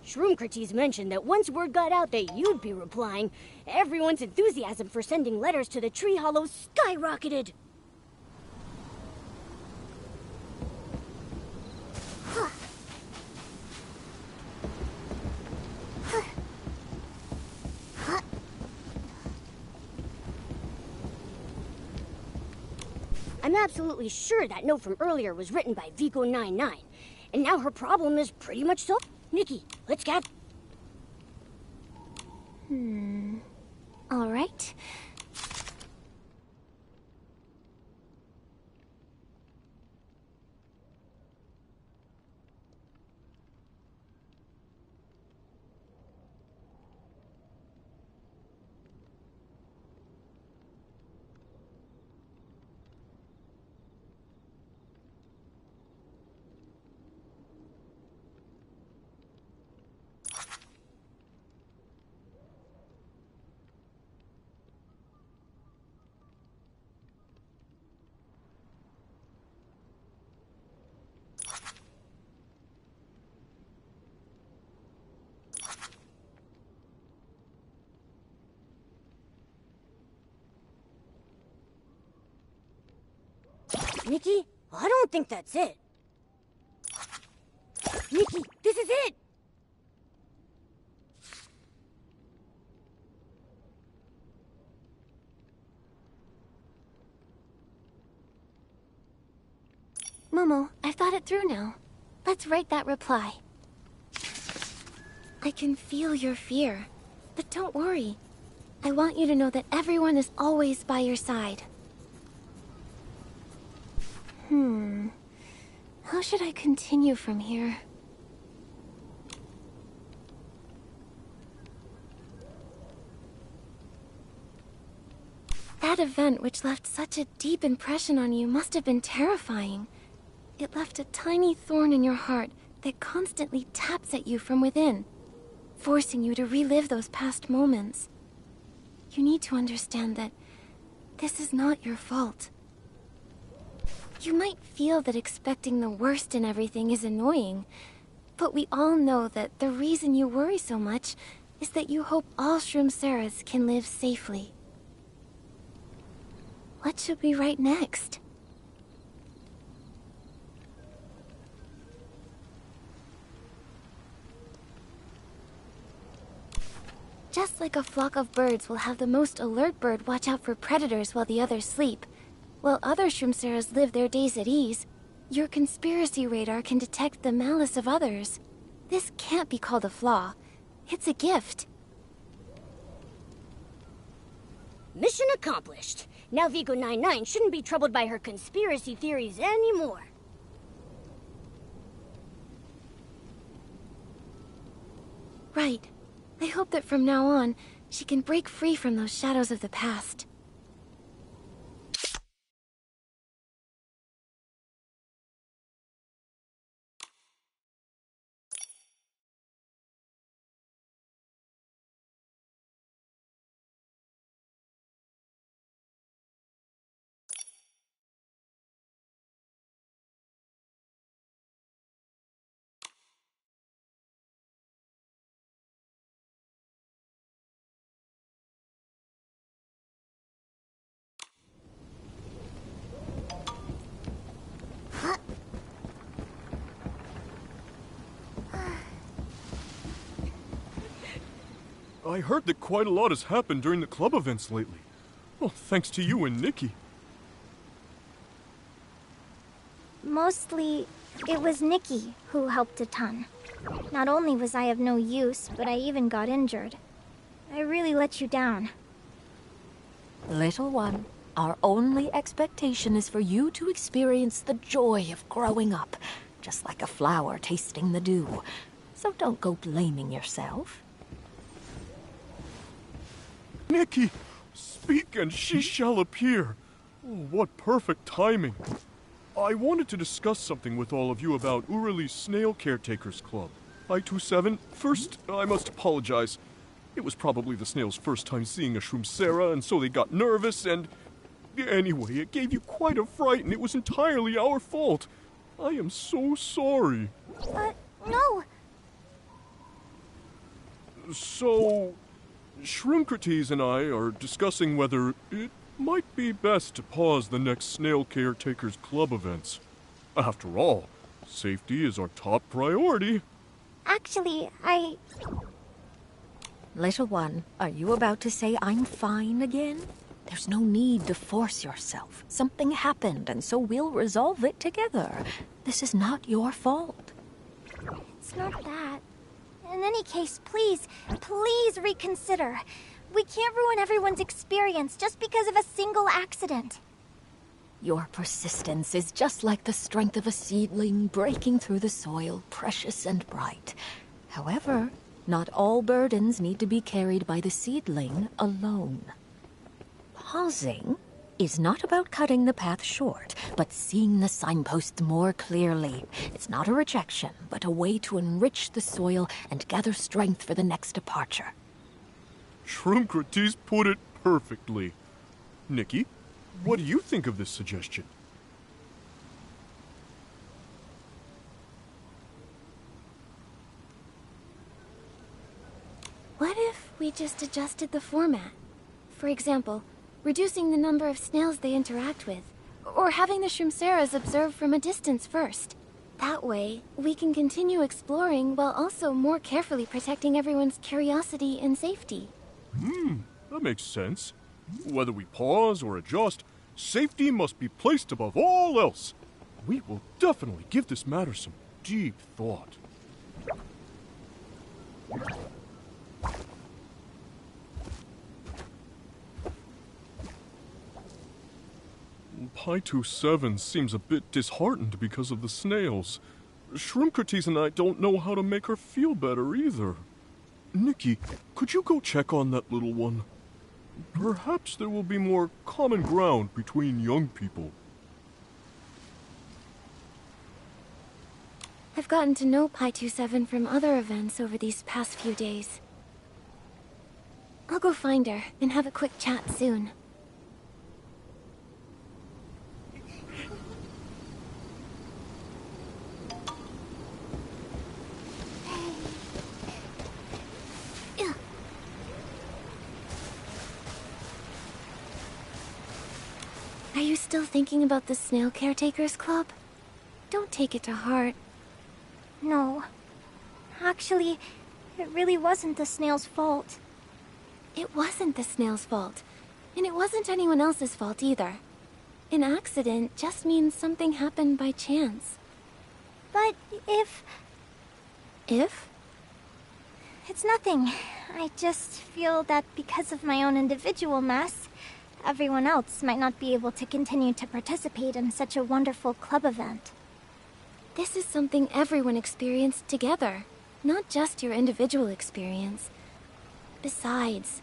Shroomcrates mentioned that once word got out that you'd be replying, everyone's enthusiasm for sending letters to the Tree Hollow skyrocketed. I'm absolutely sure that note from earlier was written by Vigo99, and now her problem is pretty much solved. Nikki, let's get... All right. Nikki, I don't think that's it. Nikki, this is it! Momo, I've thought it through now. Let's write that reply. I can feel your fear, but don't worry. I want you to know that everyone is always by your side. How should I continue from here? That event which left such a deep impression on you must have been terrifying. It left a tiny thorn in your heart that constantly taps at you from within, forcing you to relive those past moments. You need to understand that this is not your fault. You might feel that expecting the worst in everything is annoying, but we all know that the reason you worry so much is that you hope all Shroomceras can live safely. What should we write next? Just like a flock of birds will have the most alert bird watch out for predators while the others sleep, while other Shroomceras live their days at ease, your conspiracy radar can detect the malice of others. This can't be called a flaw. It's a gift. Mission accomplished. Now Vigo99 shouldn't be troubled by her conspiracy theories anymore. Right. I hope that from now on, she can break free from those shadows of the past. I heard that quite a lot has happened during the club events lately. Well, thanks to you and Nikki. Mostly, it was Nikki who helped a ton. Not only was I of no use, but I even got injured. I really let you down. Little one, our only expectation is for you to experience the joy of growing up, just like a flower tasting the dew. So don't go blaming yourself. Nikki, speak and she shall appear. Oh, what perfect timing. I wanted to discuss something with all of you about Urali's Snail Caretakers Club. I-27, first, I must apologize. It was probably the snail's first time seeing a Shroomsera, and so they got nervous, and... Anyway, it gave you quite a fright, and it was entirely our fault. I am so sorry. No. So, Shroomcrates and I are discussing whether it might be best to pause the next Snail Caretakers Club events. After all, safety is our top priority. Actually, Little one, are you about to say I'm fine again? There's no need to force yourself. Something happened, and so we'll resolve it together. This is not your fault. It's not that. In any case, please reconsider. We can't ruin everyone's experience just because of a single accident. Your persistence is just like the strength of a seedling breaking through the soil, precious and bright. However, not all burdens need to be carried by the seedling alone. Pausing is not about cutting the path short, but seeing the signposts more clearly. It's not a rejection, but a way to enrich the soil and gather strength for the next departure. Shroomcrates put it perfectly. Nikki, what do you think of this suggestion? What if we just adjusted the format? For example, reducing the number of snails they interact with, or having the Shroomseras observe from a distance first. That way, we can continue exploring while also more carefully protecting everyone's curiosity and safety. That makes sense. Whether we pause or adjust, safety must be placed above all else. We will definitely give this matter some deep thought. Pi-27 seems a bit disheartened because of the snails. Shroomcrates and I don't know how to make her feel better either. Nikki, could you go check on that little one? Perhaps there will be more common ground between young people. I've gotten to know Pi-27 from other events over these past few days. I'll go find her and have a quick chat soon. Are you still thinking about the Snail Caretakers Club? Don't take it to heart. No. Actually, it really wasn't the snail's fault. It wasn't the snail's fault. And it wasn't anyone else's fault either. An accident just means something happened by chance. But if... If? It's nothing. I just feel that because of my own individual mess, everyone else might not be able to continue to participate in such a wonderful club event. This is something everyone experienced together, not just your individual experience. Besides,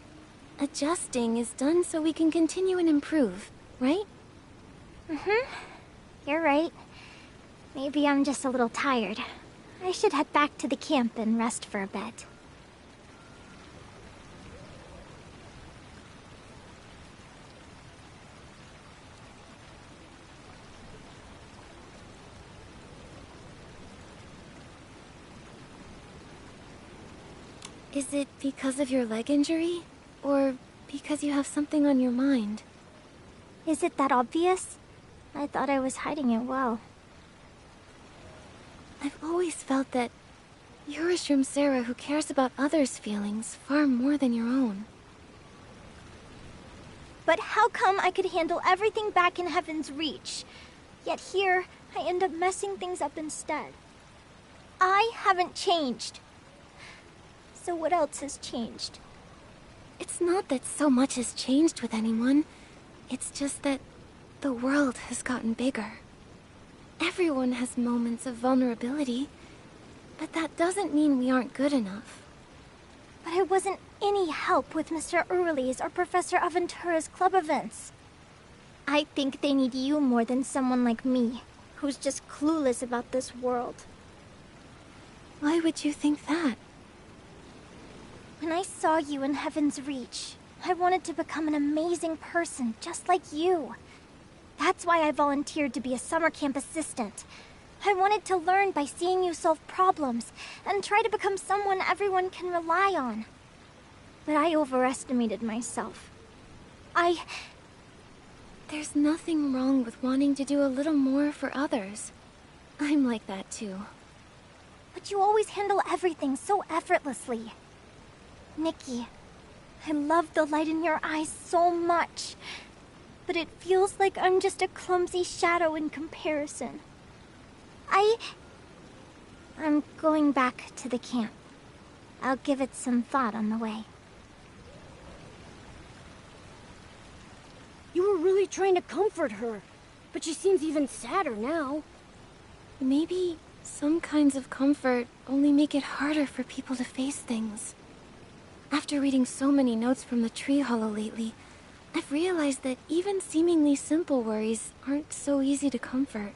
adjusting is done so we can continue and improve, right? You're right. Maybe I'm just a little tired. I should head back to the camp and rest for a bit. Is it because of your leg injury? Or because you have something on your mind? Is it that obvious? I thought I was hiding it well. I've always felt that you're a Shroomsera who cares about others' feelings far more than your own. But how come I could handle everything back in Heaven's reach? Yet here, I end up messing things up instead. I haven't changed. So what else has changed? It's not that so much has changed with anyone. It's just that the world has gotten bigger. Everyone has moments of vulnerability, but that doesn't mean we aren't good enough. But I wasn't any help with Mr. Urley's or Professor Aventura's club events. I think they need you more than someone like me, who's just clueless about this world. Why would you think that? When I saw you in Heaven's Reach, I wanted to become an amazing person just like you. That's why I volunteered to be a summer camp assistant. I wanted to learn by seeing you solve problems and try to become someone everyone can rely on. But I overestimated myself. There's nothing wrong with wanting to do a little more for others. I'm like that too. But you always handle everything so effortlessly. Nikki, I love the light in your eyes so much. But it feels like I'm just a clumsy shadow in comparison. I'm going back to the camp. I'll give it some thought on the way. You were really trying to comfort her, but she seems even sadder now. Maybe some kinds of comfort only make it harder for people to face things. After reading so many notes from the tree hollow lately, I've realized that even seemingly simple worries aren't so easy to comfort.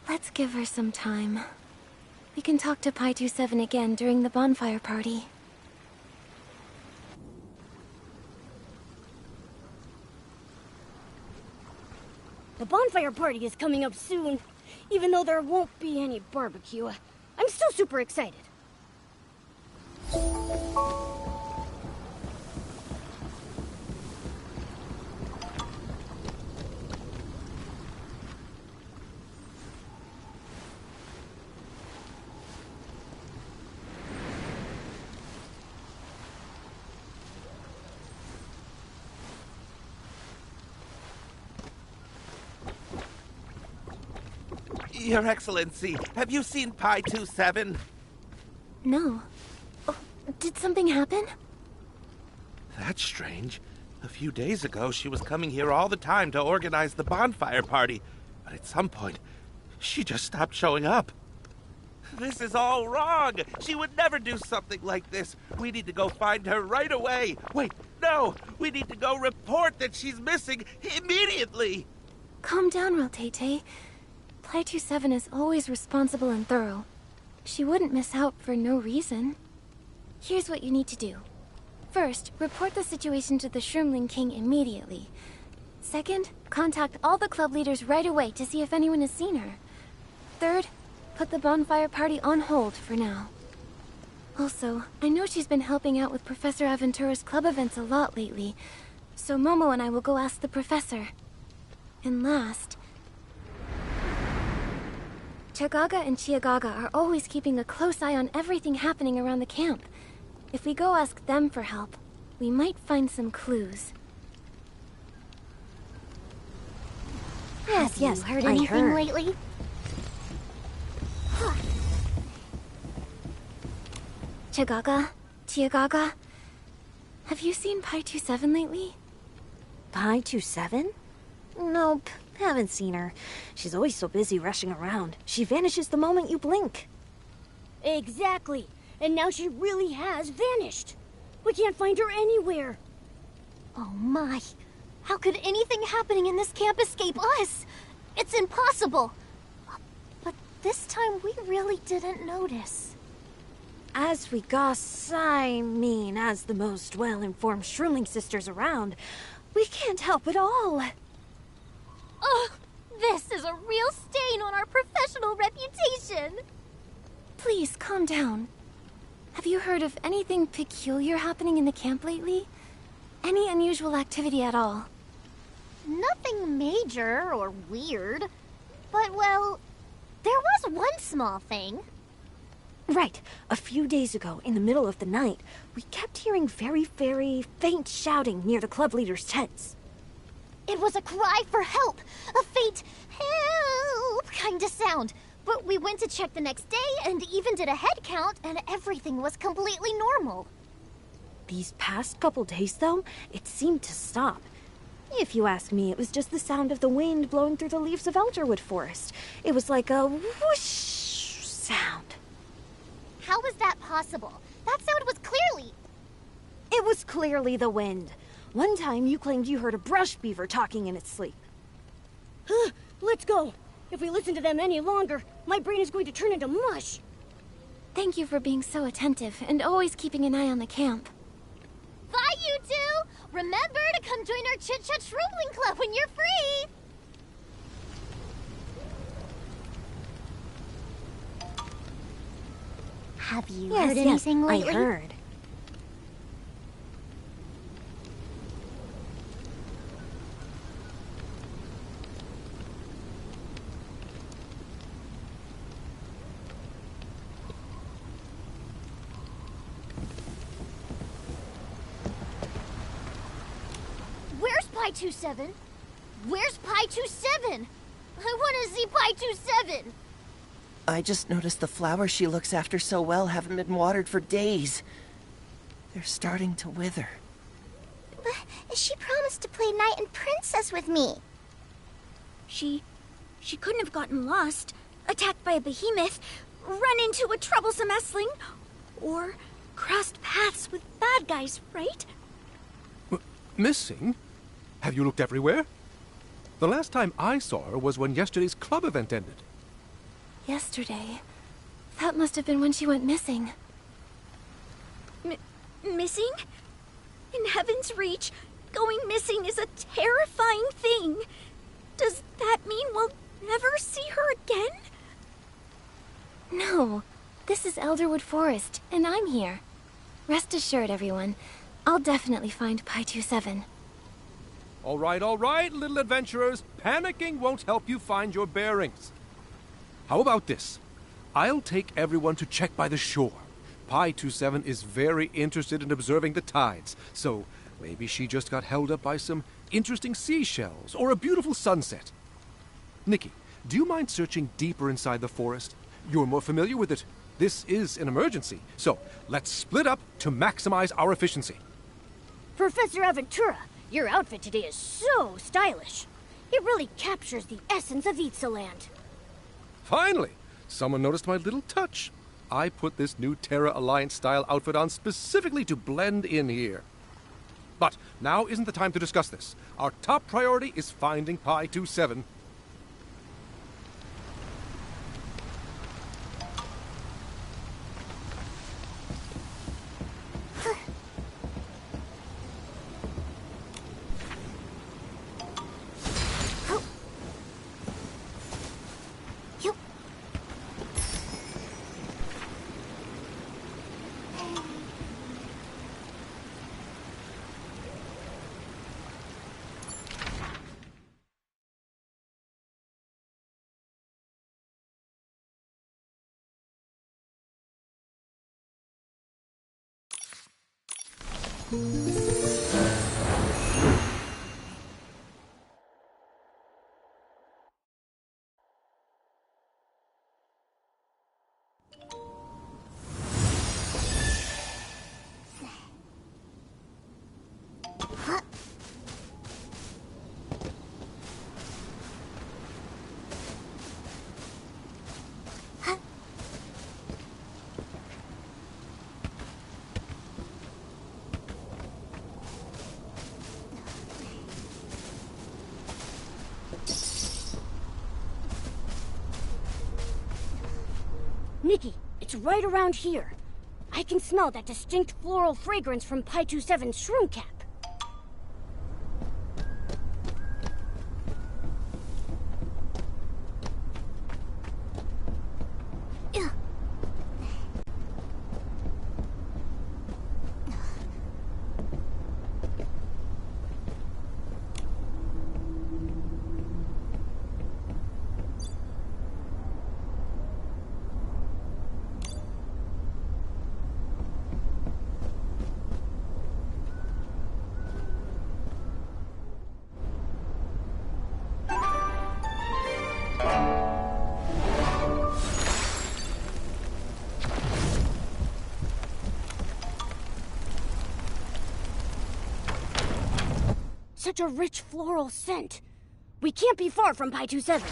Let's give her some time. We can talk to Pi 27 again during the bonfire party. The bonfire party is coming up soon, even though there won't be any barbecue. I'm still super excited. Your Excellency, have you seen Pi 27? No. Oh, did something happen? That's strange. A few days ago, she was coming here all the time to organize the bonfire party. But at some point, she just stopped showing up. This is all wrong. She would never do something like this. We need to go find her right away. Wait, no. We need to go report that she's missing immediately. Calm down, Rotate. Pi 27 is always responsible and thorough. She wouldn't miss out for no reason. Here's what you need to do. First, report the situation to the Shroomling King immediately. Second, contact all the club leaders right away to see if anyone has seen her. Third, put the bonfire party on hold for now. Also, I know she's been helping out with Professor Aventura's club events a lot lately, so Momo and I will go ask the professor. And last, Chagaga and Chiagaga are always keeping a close eye on everything happening around the camp. If we go ask them for help, we might find some clues. Yes, Have you heard I anything heard. lately? Chagaga, Chiagaga, have you seen Pi 27 lately? Pi 27? Nope, haven't seen her. She's always so busy rushing around. She vanishes the moment you blink. Exactly. And now she really has vanished. We can't find her anywhere. Oh my. How could anything happening in this camp escape us? It's impossible. But this time we really didn't notice. As we goss, I mean, as the most well-informed Shroomling sisters around, we can't help it all. Ugh, this is a real stain on our professional reputation. Please, calm down. Have you heard of anything peculiar happening in the camp lately? Any unusual activity at all? Nothing major or weird. But, well, there was one small thing. Right. A few days ago, in the middle of the night, we kept hearing very, very faint shouting near the club leaders' tents. It was a cry for help. A faint help kind of sound. But we went to check the next day and even did a head count, and everything was completely normal. These past couple days, though, it seemed to stop. If you ask me, it was just the sound of the wind blowing through the leaves of Elderwood Forest. It was like a whoosh sound. How was that possible? That sound was clearly... It was clearly the wind. One time you claimed you heard a brush beaver talking in its sleep. Let's go. If we listen to them any longer, my brain is going to turn into mush. Thank you for being so attentive and always keeping an eye on the camp. Bye, you two! Remember to come join our Chit Chat Shroomling Club when you're free! Have you heard anything lately? I heard. Where's Pi 27? Where's Pi 27? I want to see Pi 27! I just noticed the flowers she looks after so well haven't been watered for days. They're starting to wither. But she promised to play Knight and Princess with me. She couldn't have gotten lost, attacked by a behemoth, run into a troublesome Essling, or crossed paths with bad guys, right? Missing? Have you looked everywhere? The last time I saw her was when yesterday's club event ended. Yesterday. That must have been when she went missing. Missing? In Heaven's Reach, going missing is a terrifying thing. Does that mean we'll never see her again? No. This is Elderwood Forest, and I'm here. Rest assured, everyone. I'll definitely find Pi 27. All right, little adventurers. Panicking won't help you find your bearings. How about this? I'll take everyone to check by the shore. Pi 27 is very interested in observing the tides, so maybe she just got held up by some interesting seashells or a beautiful sunset. Nikki, do you mind searching deeper inside the forest? You're more familiar with it. This is an emergency, so let's split up to maximize our efficiency. Professor Aventura, your outfit today is so stylish. It really captures the essence of Itzaland. Finally, someone noticed my little touch. I put this new Terra Alliance style outfit on specifically to blend in here. But now isn't the time to discuss this. Our top priority is finding Pi 27. Nikki, it's right around here. I can smell that distinct floral fragrance from Pi 27's shroom cap. Such a rich floral scent. We can't be far from Pi 27.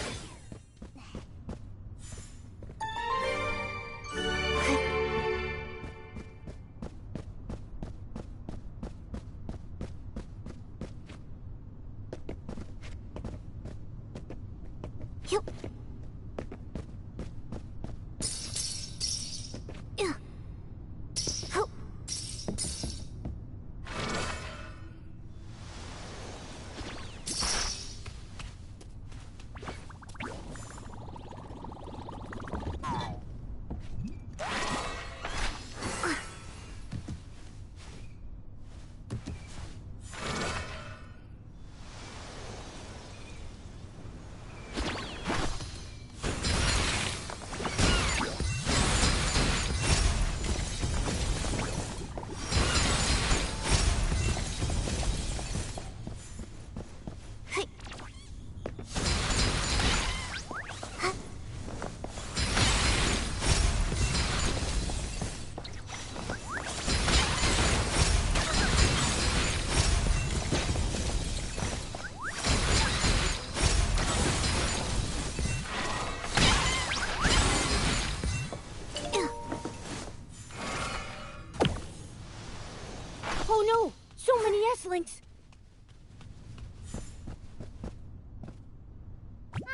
changelings?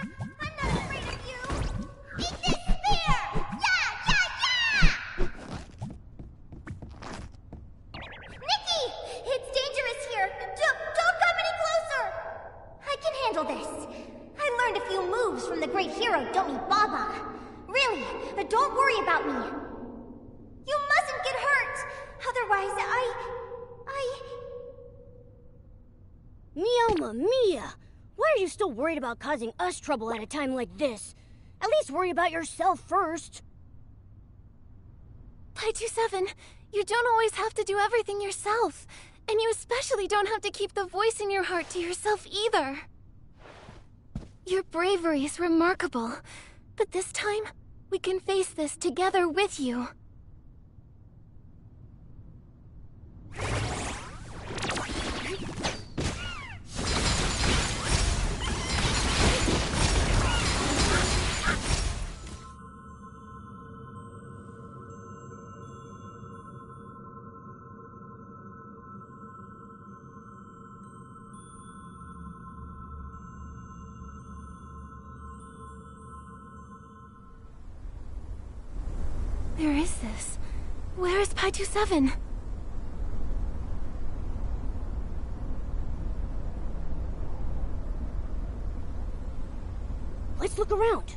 I'm not afraid of you! Eat this spear! Yeah! Nikki! It's dangerous here! Don't come any closer! I can handle this. I learned a few moves from the great hero Domi Baba. Really, but don't worry about me. You mustn't get hurt! Otherwise, Meowma Mia! Why are you still worried about causing us trouble at a time like this? At least worry about yourself first. Pai-27, you don't always have to do everything yourself. And you especially don't have to keep the voice in your heart to yourself either. Your bravery is remarkable. But this time, we can face this together with you. Where is this? Where is Pai-27? Let's look around.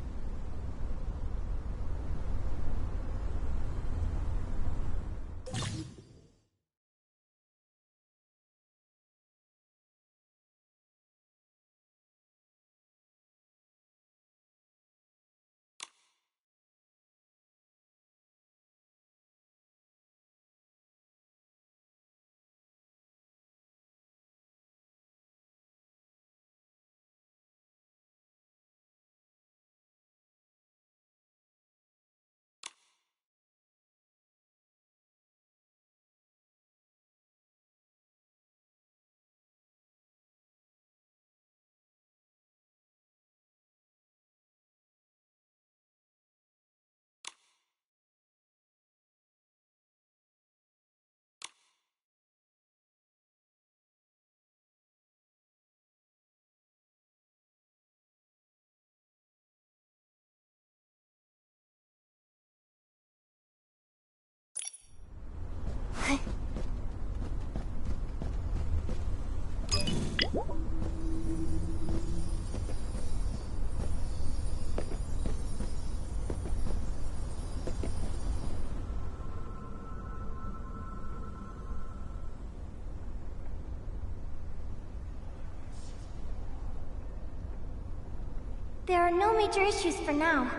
There are no major issues for now.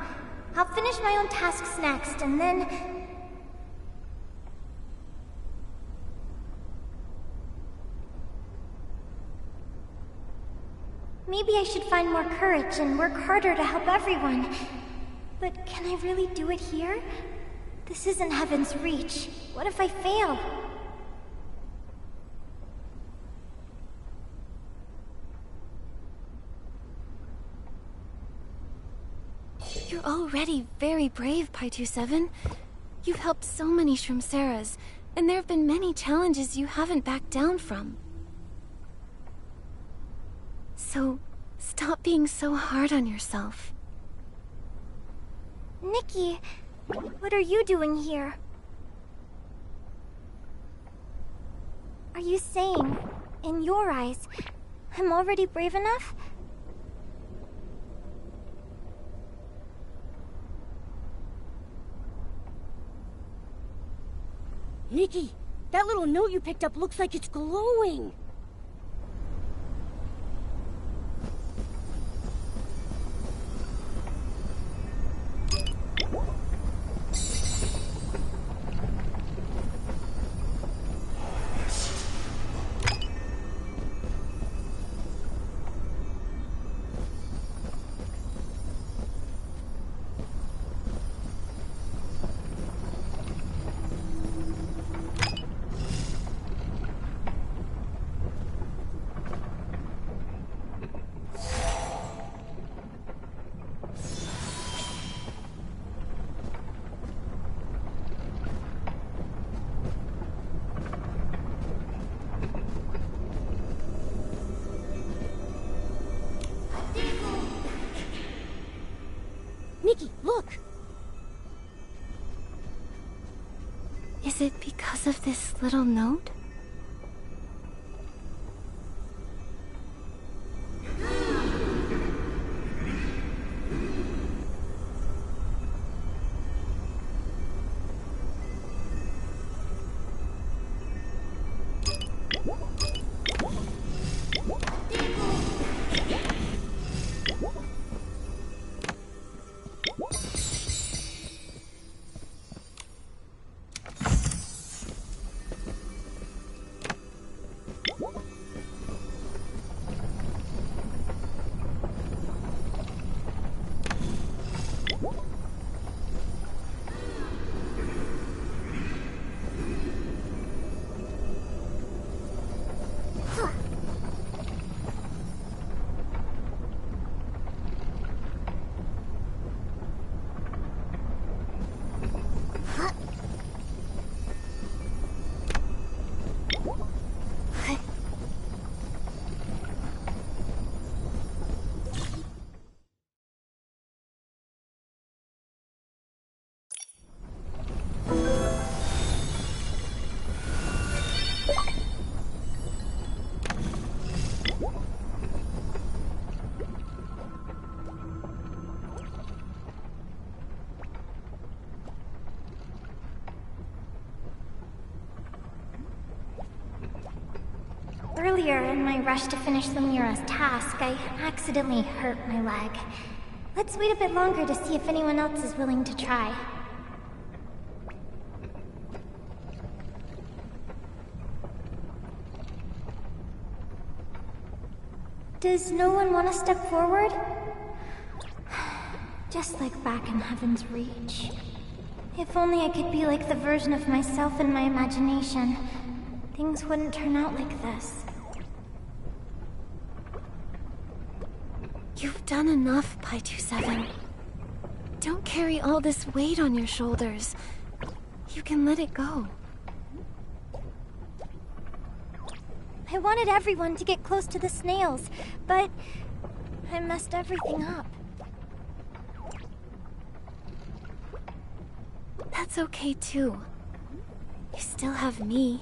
I'll finish my own tasks next, and then... maybe I should find more courage and work harder to help everyone. But can I really do it here? This isn't Heaven's Reach. What if I fail? You're already very brave, Pai-27. You've helped so many Shroomseras, and there have been many challenges you haven't backed down from. So, stop being so hard on yourself. Nikki, what are you doing here? Are you saying, in your eyes, I'm already brave enough? Nikki, that little note you picked up looks like it's glowing. Look! Is it because of this little note? Earlier, in my rush to finish Lemira's task, I accidentally hurt my leg. Let's wait a bit longer to see if anyone else is willing to try. Does no one want to step forward? Just like back in Heaven's Reach. If only I could be like the version of myself in my imagination, things wouldn't turn out like this. You've done enough, Pi-27. Don't carry all this weight on your shoulders. You can let it go. I wanted everyone to get close to the snails, but I messed everything up. That's okay too. You still have me,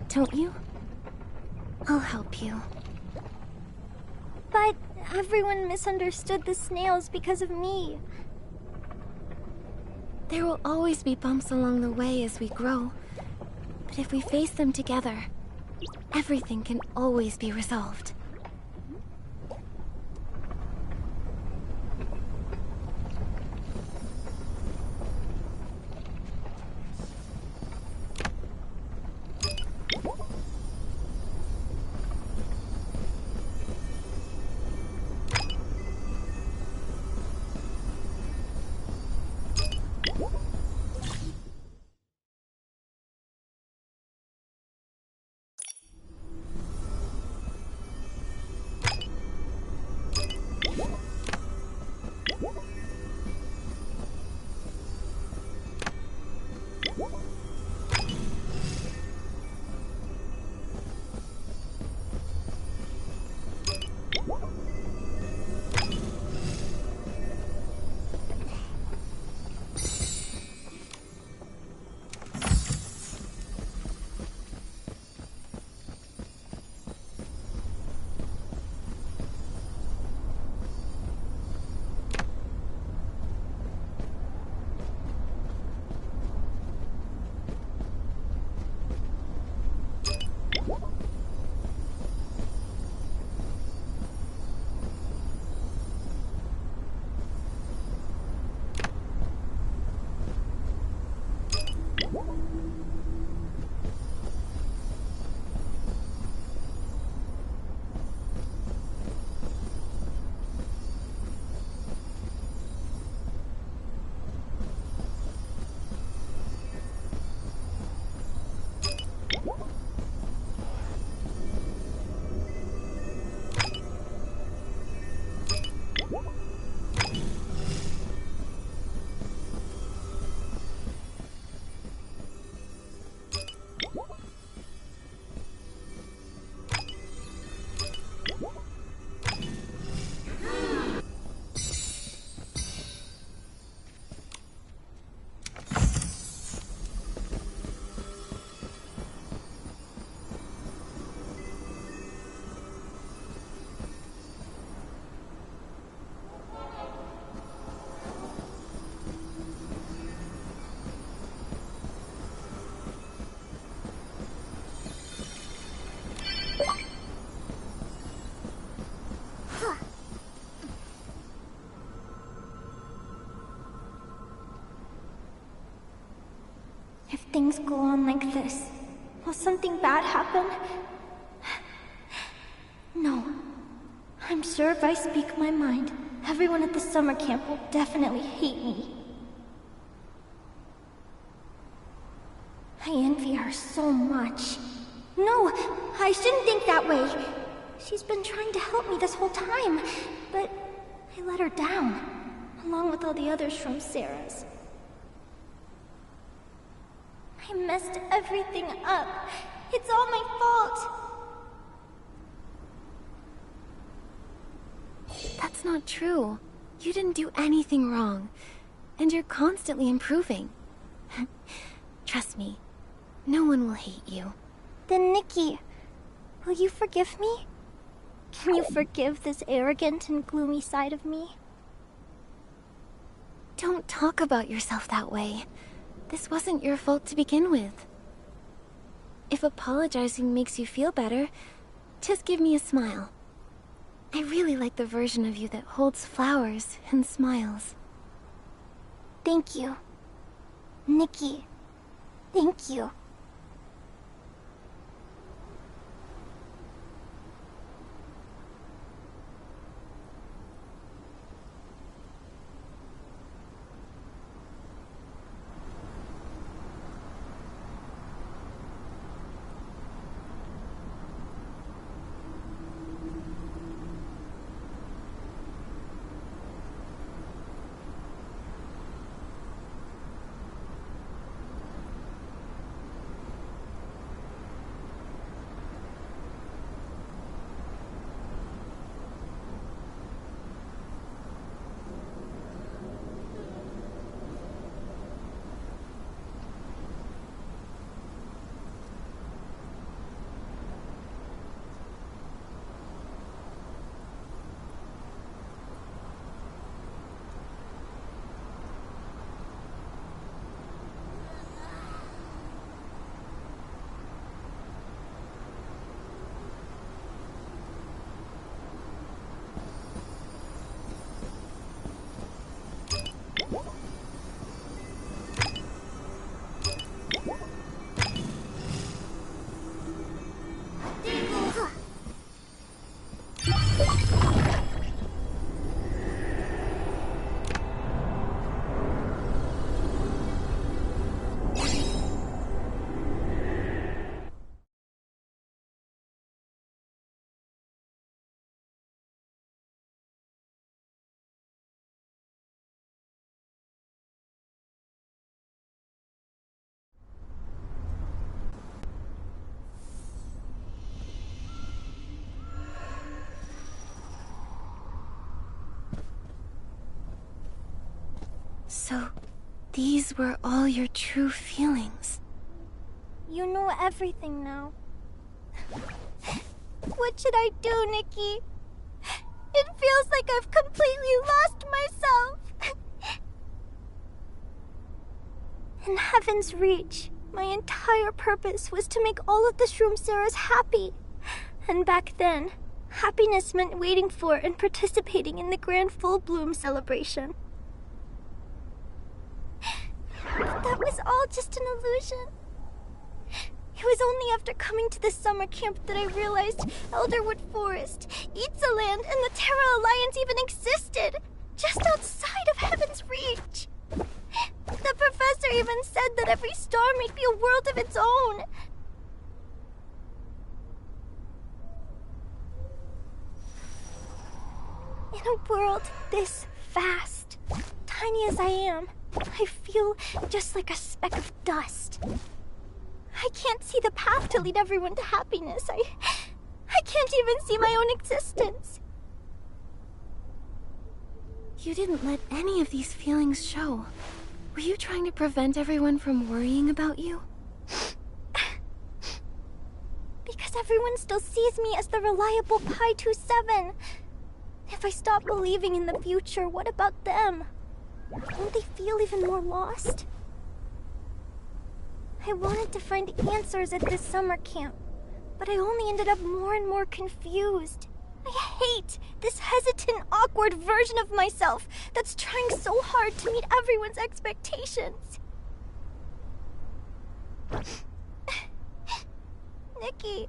don't you? I'll help you. But everyone misunderstood the snails because of me. There will always be bumps along the way as we grow. But if we face them together, everything can always be resolved. things go on like this, will something bad happen? No. I'm sure if I speak my mind, everyone at the summer camp will definitely hate me. I envy her so much. No, I shouldn't think that way. She's been trying to help me this whole time, but I let her down, along with all the other Shroom Sarahs. I messed everything up. It's all my fault. That's not true. You didn't do anything wrong. And you're constantly improving. Trust me, no one will hate you. Then Nikki, will you forgive me? Can you forgive this arrogant and gloomy side of me? Don't talk about yourself that way. This wasn't your fault to begin with. If apologizing makes you feel better, just give me a smile. I really like the version of you that holds flowers and smiles. Thank you. Nikki, thank you. So, these were all your true feelings. You know everything now. What should I do, Nikki? It feels like I've completely lost myself. In Heaven's Reach, my entire purpose was to make all of the Shroom Sarahs happy. And back then, happiness meant waiting for and participating in the grand full bloom celebration. But that was all just an illusion. It was only after coming to the summer camp that I realized Elderwood Forest, Itzaland, and the Terra Alliance even existed, just outside of Heaven's Reach. The professor even said that every star might be a world of its own. In a world this vast, tiny as I am, I feel just like a speck of dust. I can't see the path to lead everyone to happiness. I can't even see my own existence. You didn't let any of these feelings show. Were you trying to prevent everyone from worrying about you? Because everyone still sees me as the reliable Pi 27. If I stop believing in the future, what about them? Won't they feel even more lost? I wanted to find answers at this summer camp, but I only ended up more and more confused. I hate this hesitant, awkward version of myself that's trying so hard to meet everyone's expectations. Nikki,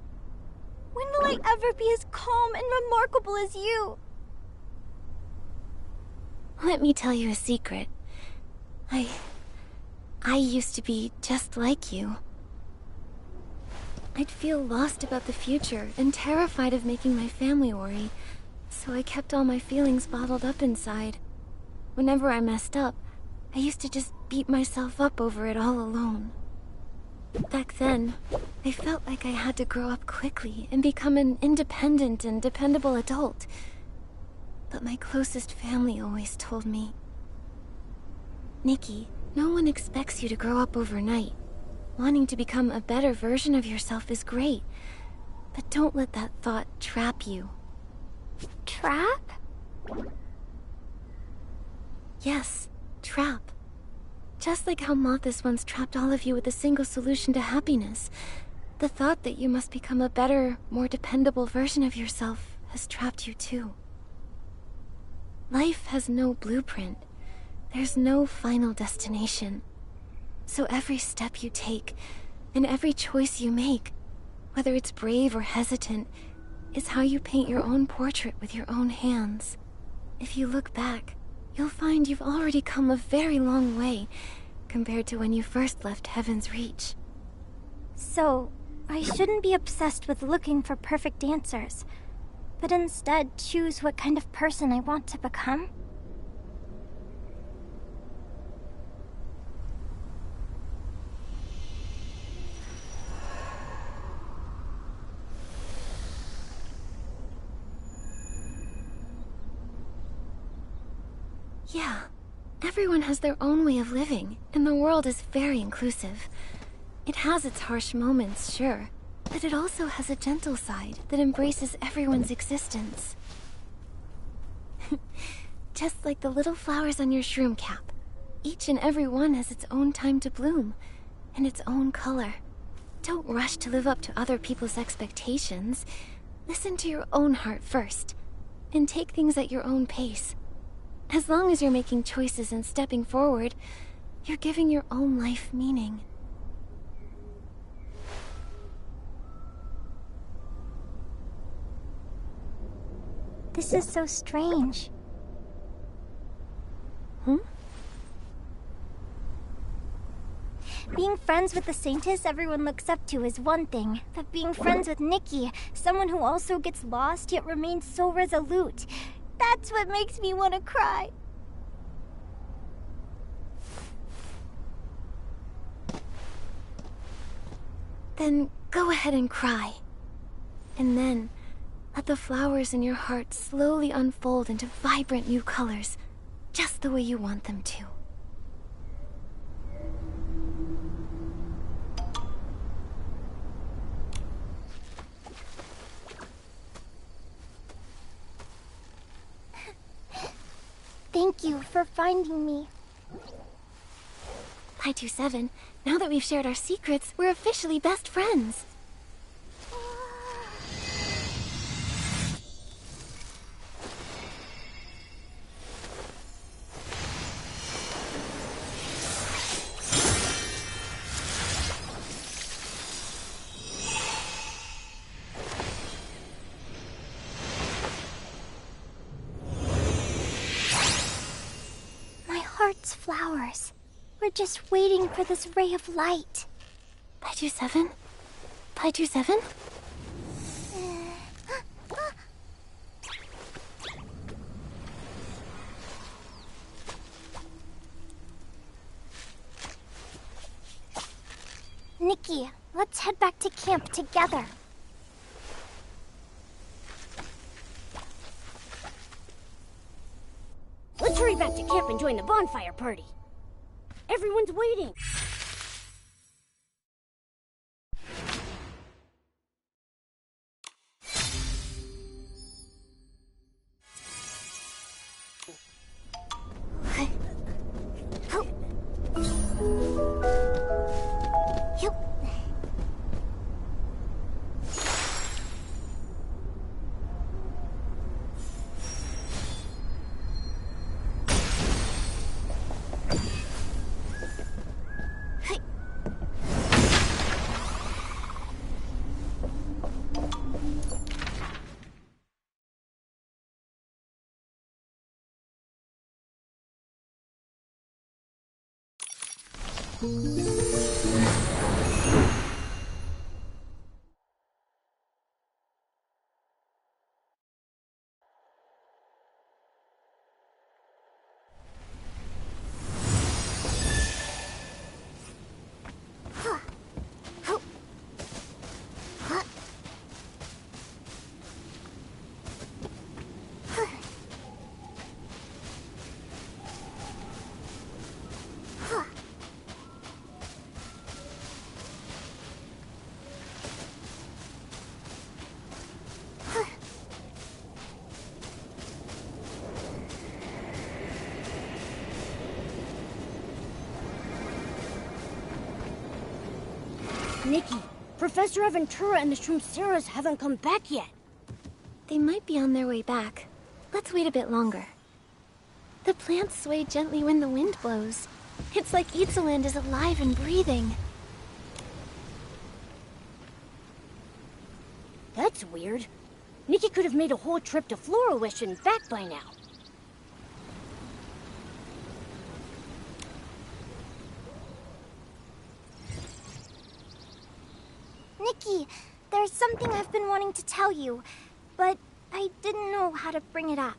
when will I ever be as calm and remarkable as you? Let me tell you a secret. I used to be just like you. I'd feel lost about the future and terrified of making my family worry, so I kept all my feelings bottled up inside. Whenever I messed up, I used to just beat myself up over it all alone. Back then, I felt like I had to grow up quickly and become an independent and dependable adult. But my closest family always told me, Nikki, no one expects you to grow up overnight. Wanting to become a better version of yourself is great, but don't let that thought trap you. Trap? Yes, trap. Just like how Mothis once trapped all of you with a single solution to happiness, the thought that you must become a better, more dependable version of yourself has trapped you too. Life has no blueprint. There's no final destination. So every step you take, and every choice you make, whether it's brave or hesitant, is how you paint your own portrait with your own hands. If you look back, you'll find you've already come a very long way compared to when you first left Heaven's Reach. So, I shouldn't be obsessed with looking for perfect answers, but instead choose what kind of person I want to become? Yeah, everyone has their own way of living, and the world is very inclusive. It has its harsh moments, sure, but it also has a gentle side that embraces everyone's existence. Just like the little flowers on your shroom cap. Each and every one has its own time to bloom, and its own color. Don't rush to live up to other people's expectations. Listen to your own heart first, and take things at your own pace. As long as you're making choices and stepping forward, you're giving your own life meaning. This is so strange. Being friends with the saintess everyone looks up to is one thing, but being friends with Nikki, someone who also gets lost yet remains so resolute, that's what makes me want to cry. Then go ahead and cry. And then, let the flowers in your heart slowly unfold into vibrant new colors, just the way you want them to. Thank you for finding me. Pi 27, now that we've shared our secrets, we're officially best friends. My heart's flowers. We're just waiting for this ray of light. Pi 27? Pi 27? Nikki, let's head back to camp together. Let's hurry back to camp and join the bonfire party. Everyone's waiting. Nikki, Professor Aventura and the Shroomceras haven't come back yet. They might be on their way back. Let's wait a bit longer. The plants sway gently when the wind blows. It's like Itzaland is alive and breathing. That's weird. Nikki could have made a whole trip to Flora-Wish and back by now. Nikki, there's something I've been wanting to tell you, but I didn't know how to bring it up.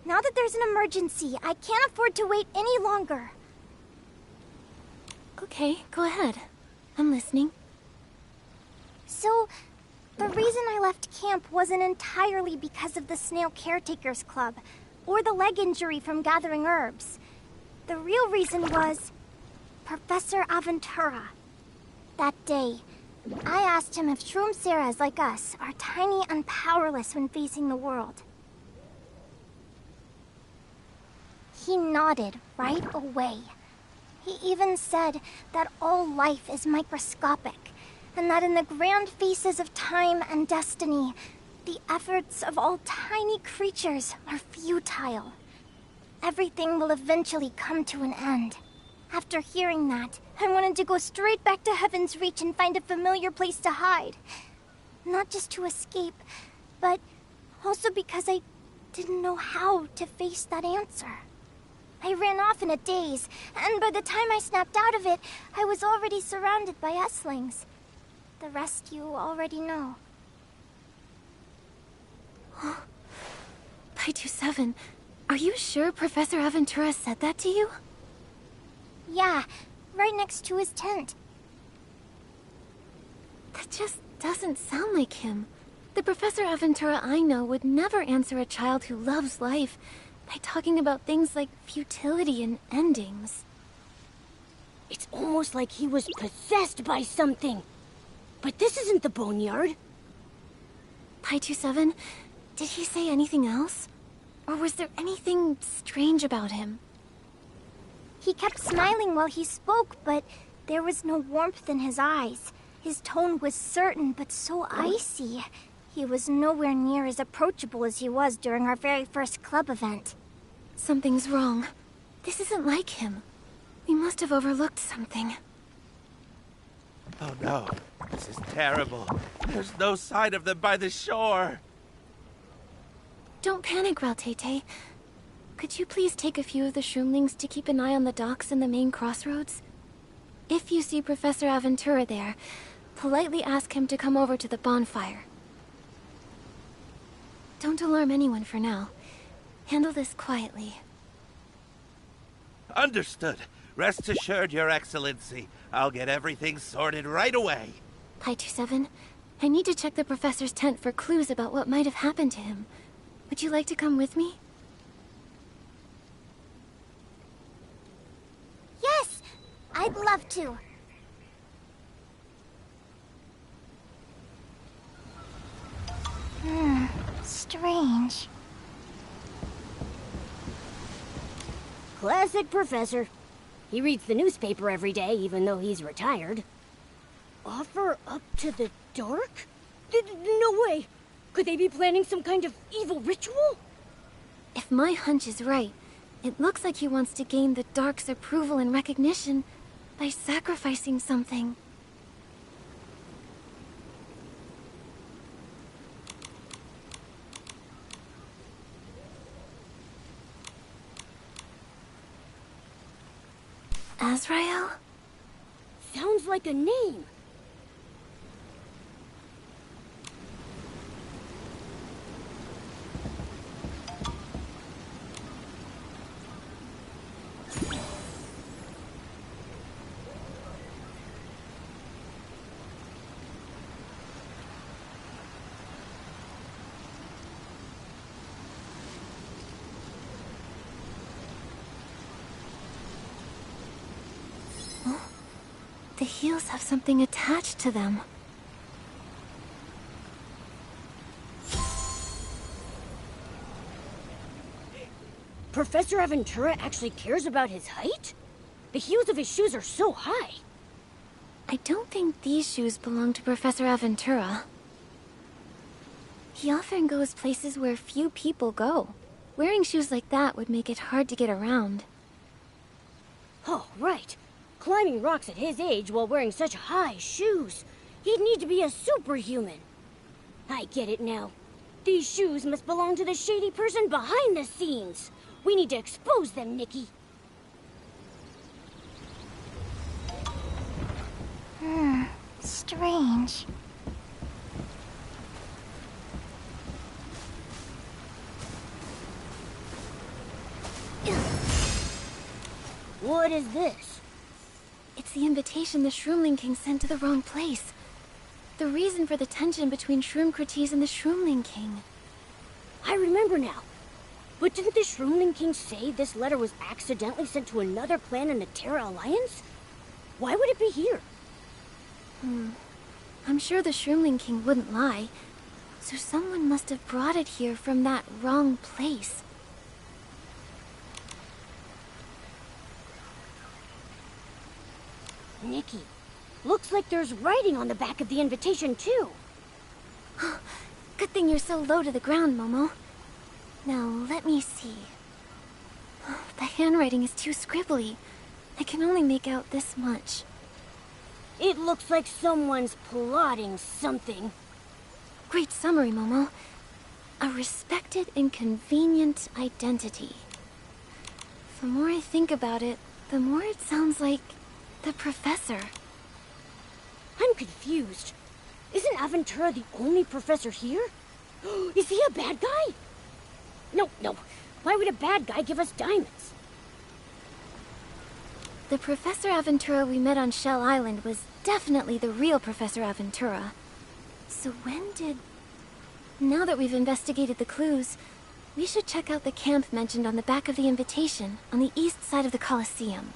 Now that there's an emergency, I can't afford to wait any longer. Okay, go ahead. I'm listening. So, the reason I left camp wasn't entirely because of the Snail Caretakers Club, or the leg injury from gathering herbs. The real reason was Professor Aventura. That day, I asked him if Shroomceras like us are tiny and powerless when facing the world. He nodded right away. He even said that all life is microscopic, and that in the grand faces of time and destiny, the efforts of all tiny creatures are futile. Everything will eventually come to an end. After hearing that, I wanted to go straight back to Heaven's Reach and find a familiar place to hide. Not just to escape, but also because I didn't know how to face that answer. I ran off in a daze, and by the time I snapped out of it, I was already surrounded by Esslings. The rest you already know. Pi-27, are you sure Professor Aventura said that to you? Yeah, right next to his tent. That just doesn't sound like him. The Professor Aventura I know would never answer a child who loves life by talking about things like futility and endings. It's almost like he was possessed by something. But this isn't the boneyard. Pi-27, did he say anything else? Or was there anything strange about him? He kept smiling while he spoke, but there was no warmth in his eyes. His tone was certain, but so icy. He was nowhere near as approachable as he was during our very first club event. Something's wrong. This isn't like him. We must have overlooked something. Oh no, this is terrible. There's no sign of them by the shore. Don't panic, Raltete. Could you please take a few of the shroomlings to keep an eye on the docks and the main crossroads? If you see Professor Aventura there, politely ask him to come over to the bonfire. Don't alarm anyone for now. Handle this quietly. Understood. Rest assured, Your Excellency. I'll get everything sorted right away. Pi-27, I need to check the professor's tent for clues about what might have happened to him. Would you like to come with me? Yes! I'd love to. Strange. Classic professor. He reads the newspaper every day, even though he's retired. Offer up to the dark? No way! Could they be planning some kind of evil ritual? If my hunch is right, it looks like he wants to gain the Dark's approval and recognition by sacrificing something. Azrael? sounds like a name. The heels have something attached to them. Professor Aventura actually cares about his height? The heels of his shoes are so high. I don't think these shoes belong to Professor Aventura. He often goes places where few people go. Wearing shoes like that would make it hard to get around. Oh, right. Climbing rocks at his age while wearing such high shoes. He'd need to be a superhuman. I get it now. These shoes must belong to the shady person behind the scenes. We need to expose them, Nikki. Strange. What is this? It's the invitation the Shroomling King sent to the wrong place. The reason for the tension between Shroomcrates and the Shroomling King. I remember now. But didn't the Shroomling King say this letter was accidentally sent to another clan in the Terra Alliance? Why would it be here? I'm sure the Shroomling King wouldn't lie. So someone must have brought it here from that wrong place. Nikki, looks like there's writing on the back of the invitation, too. Good thing you're so low to the ground, Momo. Now, let me see. The handwriting is too scribbly. I can only make out this much. It looks like someone's plotting something. Great summary, Momo. A respected and convenient identity. The more I think about it, the more it sounds like the professor. I'm confused. Isn't Aventura the only professor here? Is he a bad guy? No. Why would a bad guy give us diamonds? The Professor Aventura we met on Shell Island was definitely the real Professor Aventura. So when did... Now that we've investigated the clues, we should check out the camp mentioned on the back of the invitation, on the east side of the Colosseum.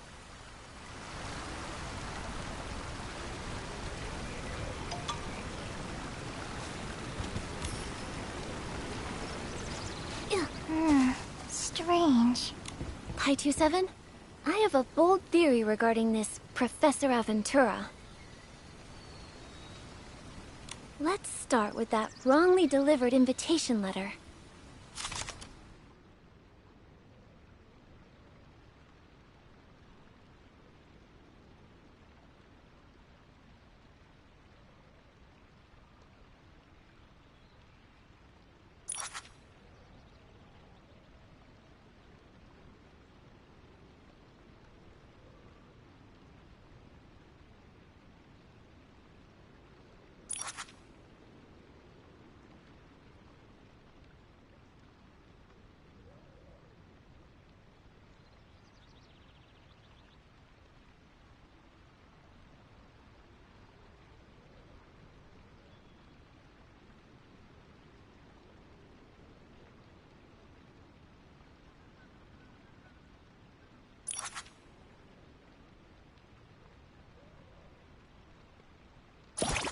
Strange. Pi 27, I have a bold theory regarding this Professor Aventura. Let's start with that wrongly delivered invitation letter.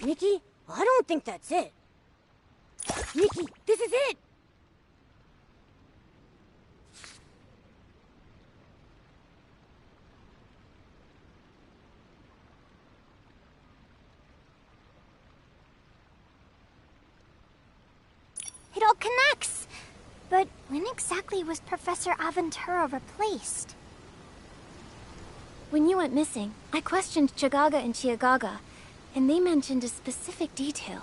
Nikki, I don't think that's it. Nikki, this is it! It all connects! But when exactly was Professor Aventura replaced? When you went missing, I questioned Chagaga and Chiagaga, and they mentioned a specific detail.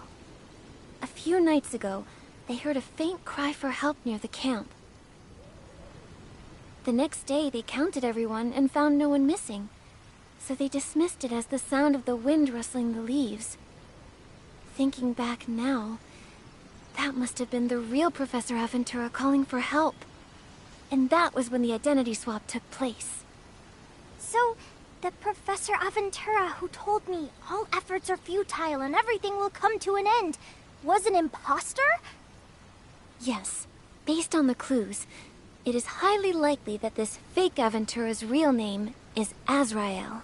A few nights ago, they heard a faint cry for help near the camp. The next day, they counted everyone and found no one missing. so they dismissed it as the sound of the wind rustling the leaves. Thinking back now, that must have been the real Professor Aventura calling for help. And that was when the identity swap took place. So, the Professor Aventura who told me all efforts are futile and everything will come to an end was an imposter? Yes. Based on the clues, it is highly likely that this fake Aventura's real name is Azrael.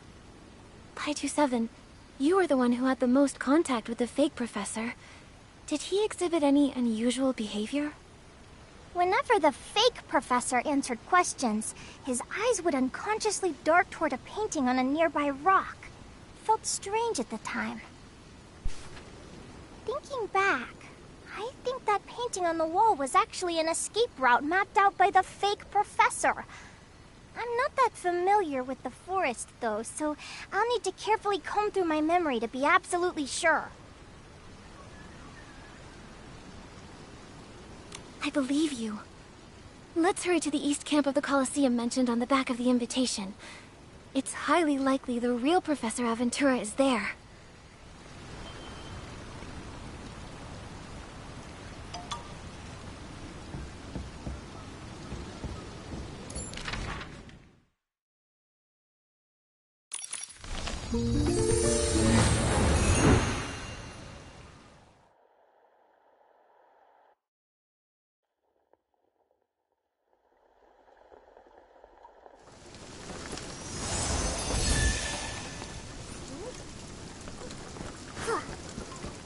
Pi 27, you were the one who had the most contact with the fake professor. Did he exhibit any unusual behavior? Whenever the fake professor answered questions, his eyes would unconsciously dart toward a painting on a nearby rock. Felt strange at the time. Thinking back, I think that painting on the wall was actually an escape route mapped out by the fake professor. I'm not that familiar with the forest, though, so I'll need to carefully comb through my memory to be absolutely sure. I believe you. Let's hurry to the east camp of the Colosseum mentioned on the back of the invitation. It's highly likely the real Professor Aventura is there.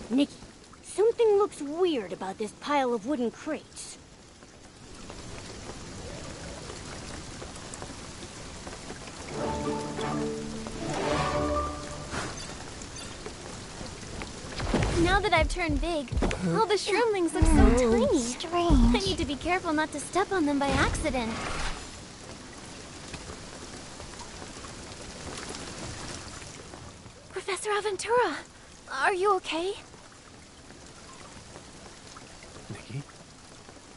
Nikki, something looks weird about this pile of wooden crates. Now that I've turned big, all the shroomlings look so tiny. Strange. I need to be careful not to step on them by accident. Professor Aventura, are you okay? Nikki?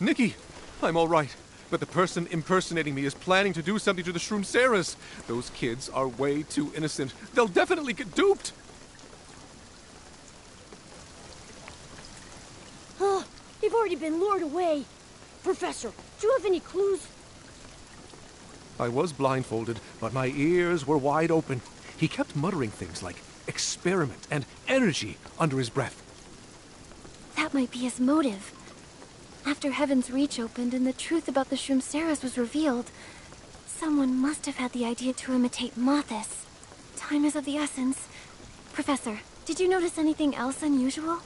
Nikki! I'm all right. But the person impersonating me is planning to do something to the Shroomceras. Those kids are way too innocent. They'll definitely get duped. Oh, they've already been lured away. Professor, do you have any clues? I was blindfolded, but my ears were wide open. He kept muttering things like experiment and energy under his breath. That might be his motive. After Heaven's Reach opened and the truth about the Shroomceras was revealed, someone must have had the idea to imitate Mothis. Time is of the essence. Professor, did you notice anything else unusual?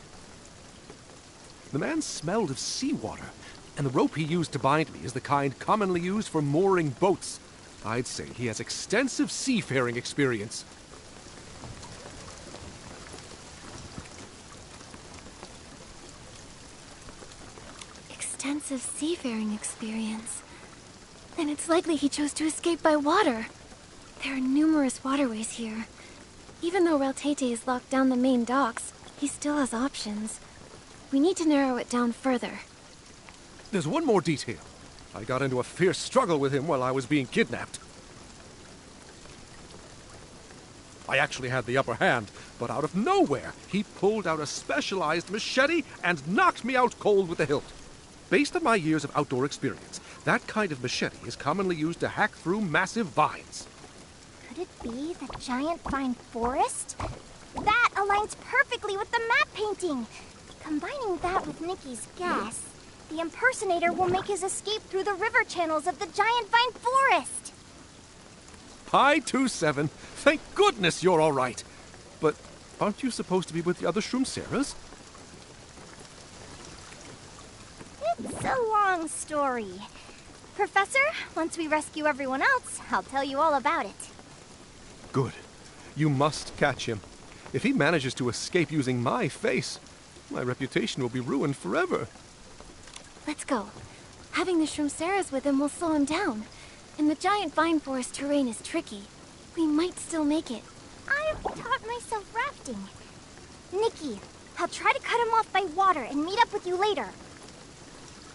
The man smelled of seawater, and the rope he used to bind me is the kind commonly used for mooring boats. I'd say he has extensive seafaring experience. Extensive seafaring experience. Then it's likely he chose to escape by water. There are numerous waterways here. Even though Reltete has locked down the main docks, he still has options. We need to narrow it down further. There's one more detail. I got into a fierce struggle with him while I was being kidnapped. I actually had the upper hand, but out of nowhere, he pulled out a specialized machete and knocked me out cold with the hilt. Based on my years of outdoor experience, that kind of machete is commonly used to hack through massive vines. Could it be the giant vine forest? That aligns perfectly with the map painting. Combining that with Nikki's guess, the impersonator will make his escape through the river channels of the giant vine forest. Pi 27, thank goodness you're all right. But aren't you supposed to be with the other Shroomceras? It's a long story. Professor, once we rescue everyone else, I'll tell you all about it. Good. You must catch him. If he manages to escape using my face, my reputation will be ruined forever. Let's go. Having the Shroomceras with him will slow him down. And the giant vine forest terrain is tricky. We might still make it. I've taught myself rafting. Nikki, I'll try to cut him off by water and meet up with you later.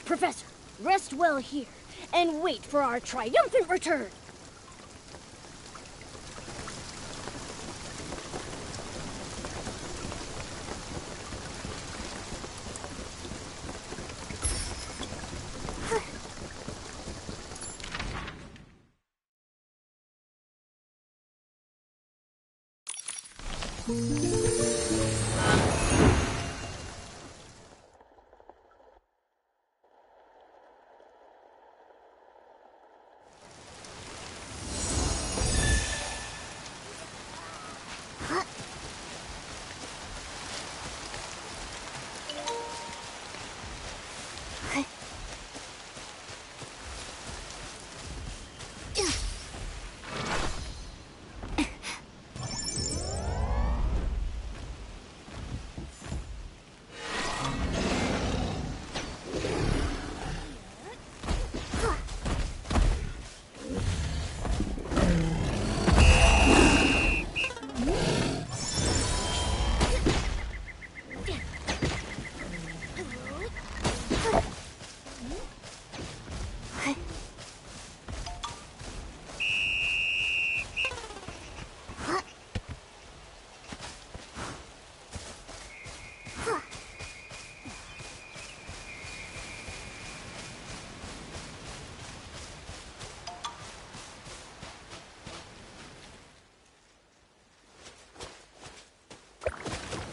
Professor, rest well here and wait for our triumphant return.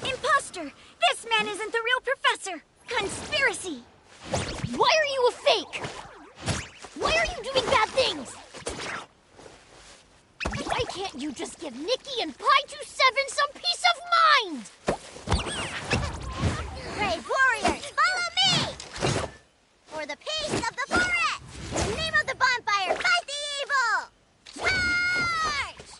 Imposter! This man isn't the real professor! Conspiracy! Why are you a fake? Why are you doing bad things? Why can't you just give Nikki and Pi-27 some peace of mind? Brave warriors, follow me! For the peace of the forest! In the name of the bonfire, fight the evil! Charge!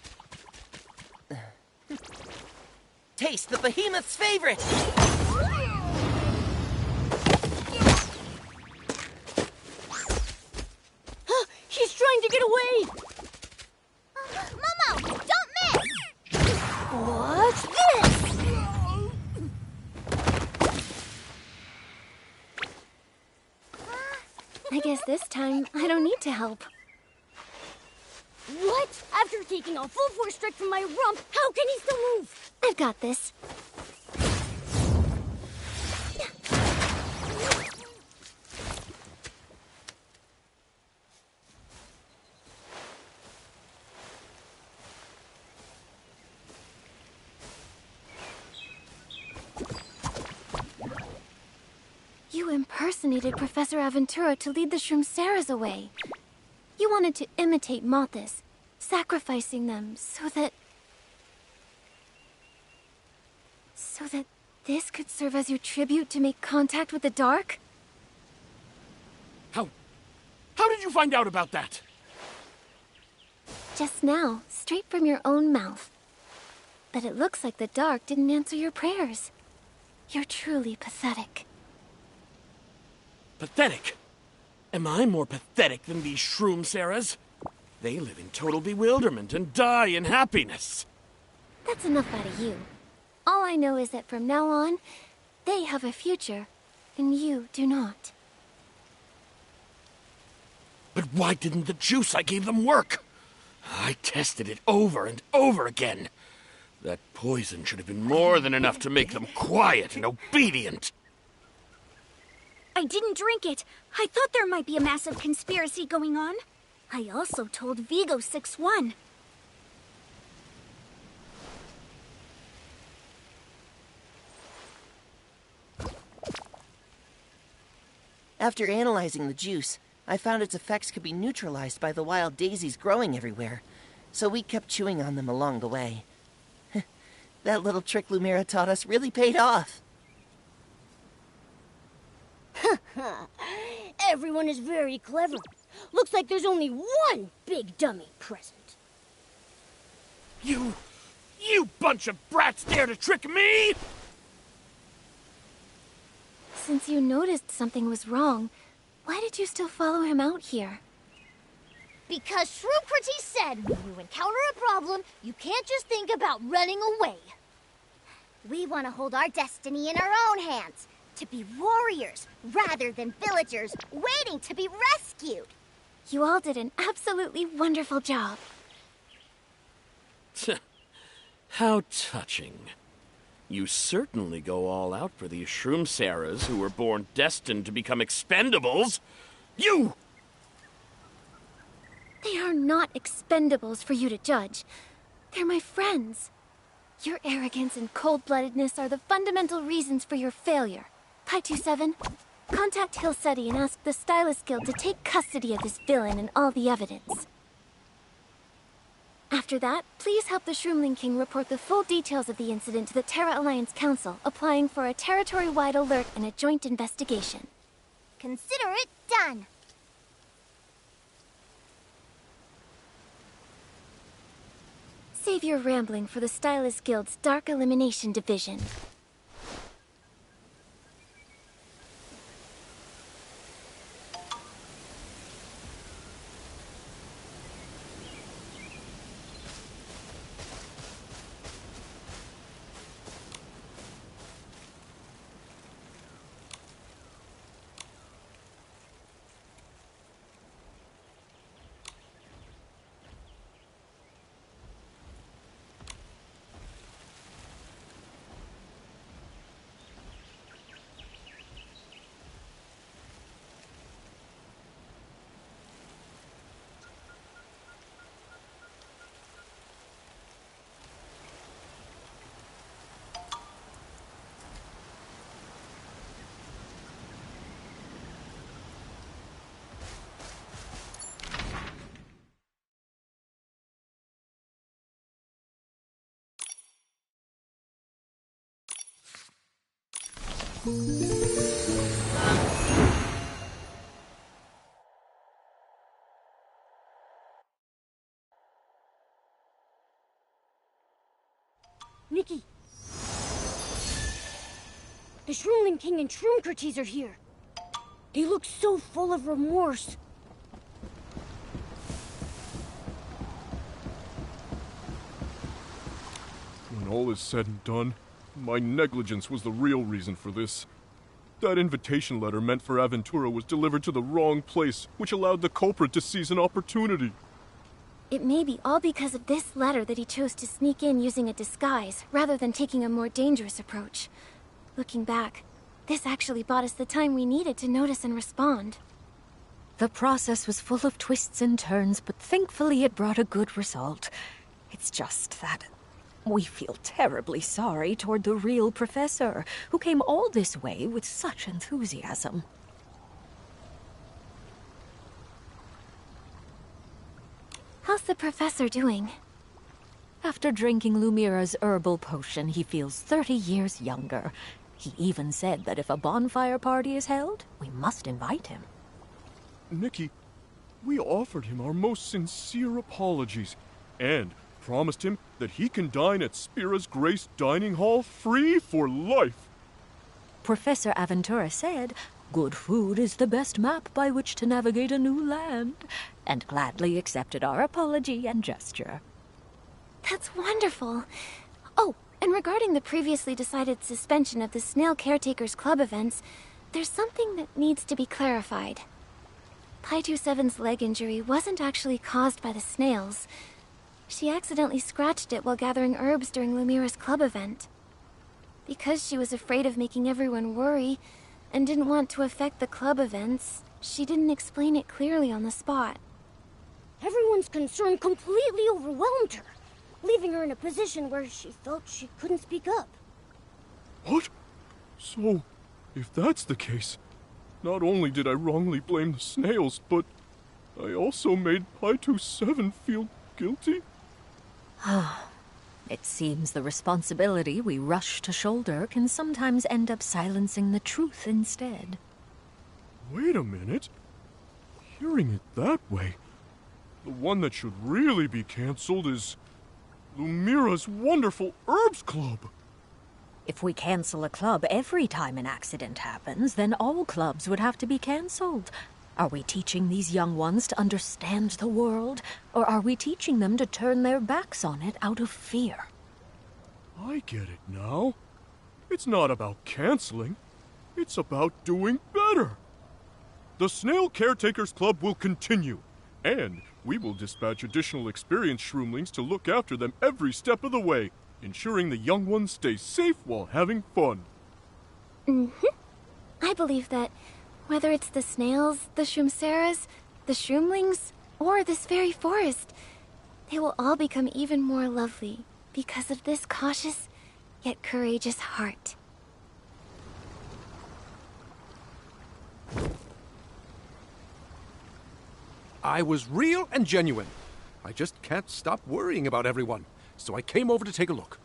Taste the behemoth's favorite! She's trying to get away! Momo, don't miss! What's this? I guess this time I don't need to help. What? After taking a full force strike from my rump, how can he still move? I've got this. You impersonated Professor Aventura to lead the Shroomsaras away. You wanted to imitate Mothis, sacrificing them so that this could serve as your tribute to make contact with the dark? How did you find out about that? Just now, straight from your own mouth. But it looks like the dark didn't answer your prayers. You're truly pathetic. Pathetic? Am I more pathetic than these Shroomsaras? They live in total bewilderment and die in happiness. That's enough out of you. All I know is that from now on, they have a future, and you do not. But why didn't the juice I gave them work? I tested it over and over again. That poison should have been more than enough to make them quiet and obedient. I didn't drink it. I thought there might be a massive conspiracy going on. I also told Vigo 6-1. After analyzing the juice, I found its effects could be neutralized by the wild daisies growing everywhere, so we kept chewing on them along the way. That little trick Lumira taught us really paid off. Everyone is very clever. Looks like there's only one big dummy present. You bunch of brats dare to trick me? Since you noticed something was wrong, why did you still follow him out here? Because Shroomprati said when you encounter a problem, you can't just think about running away. We want to hold our destiny in our own hands. To be warriors, rather than villagers waiting to be rescued. You all did an absolutely wonderful job. How touching. You certainly go all out for these Shroomsaras who were born destined to become expendables. You! They are not expendables for you to judge. They're my friends. Your arrogance and cold-bloodedness are the fundamental reasons for your failure. Pi-27, contact Hill City and ask the Stylist Guild to take custody of this villain and all the evidence. After that, please help the Shroomling King report the full details of the incident to the Terra Alliance Council, applying for a territory-wide alert and a joint investigation. Consider it done. Save your rambling for the Stylist Guild's Dark Elimination Division. Nikki! The Shroomling King and Shroomcrates are here. They look so full of remorse. When all is said and done, my negligence was the real reason for this. That invitation letter meant for Aventura was delivered to the wrong place, which allowed the culprit to seize an opportunity. It may be all because of this letter that he chose to sneak in using a disguise, rather than taking a more dangerous approach. Looking back, this actually bought us the time we needed to notice and respond. The process was full of twists and turns, but thankfully it brought a good result. It's just that we feel terribly sorry toward the real professor, who came all this way with such enthusiasm. How's the professor doing? After drinking Lumira's herbal potion, he feels 30 years younger. He even said that if a bonfire party is held, we must invite him. Nikki, we offered him our most sincere apologies, and promised him that he can dine at Spira's Grace Dining Hall free for life. Professor Aventura said, "Good food is the best map by which to navigate a new land," and gladly accepted our apology and gesture. That's wonderful. Oh, and regarding the previously decided suspension of the Snail Caretakers Club events, there's something that needs to be clarified. Pi-27's leg injury wasn't actually caused by the snails. She accidentally scratched it while gathering herbs during Lumira's club event. Because she was afraid of making everyone worry, and didn't want to affect the club events, she didn't explain it clearly on the spot. Everyone's concern completely overwhelmed her, leaving her in a position where she felt she couldn't speak up. What? So, if that's the case, not only did I wrongly blame the snails, but I also made Pi-27 feel guilty? It seems the responsibility we rush to shoulder can sometimes end up silencing the truth instead. Wait a minute. Hearing it that way, the one that should really be cancelled is Lumira's Wonderful Herbs Club. If we cancel a club every time an accident happens, then all clubs would have to be cancelled. Are we teaching these young ones to understand the world, or are we teaching them to turn their backs on it out of fear? I get it now. It's not about canceling. It's about doing better. The Snail Caretakers Club will continue, and we will dispatch additional experienced shroomlings to look after them every step of the way, ensuring the young ones stay safe while having fun. I believe that whether it's the snails, the shroomceras, the shroomlings, or this very forest, they will all become even more lovely, because of this cautious yet courageous heart. I was real and genuine. I just can't stop worrying about everyone, so I came over to take a look.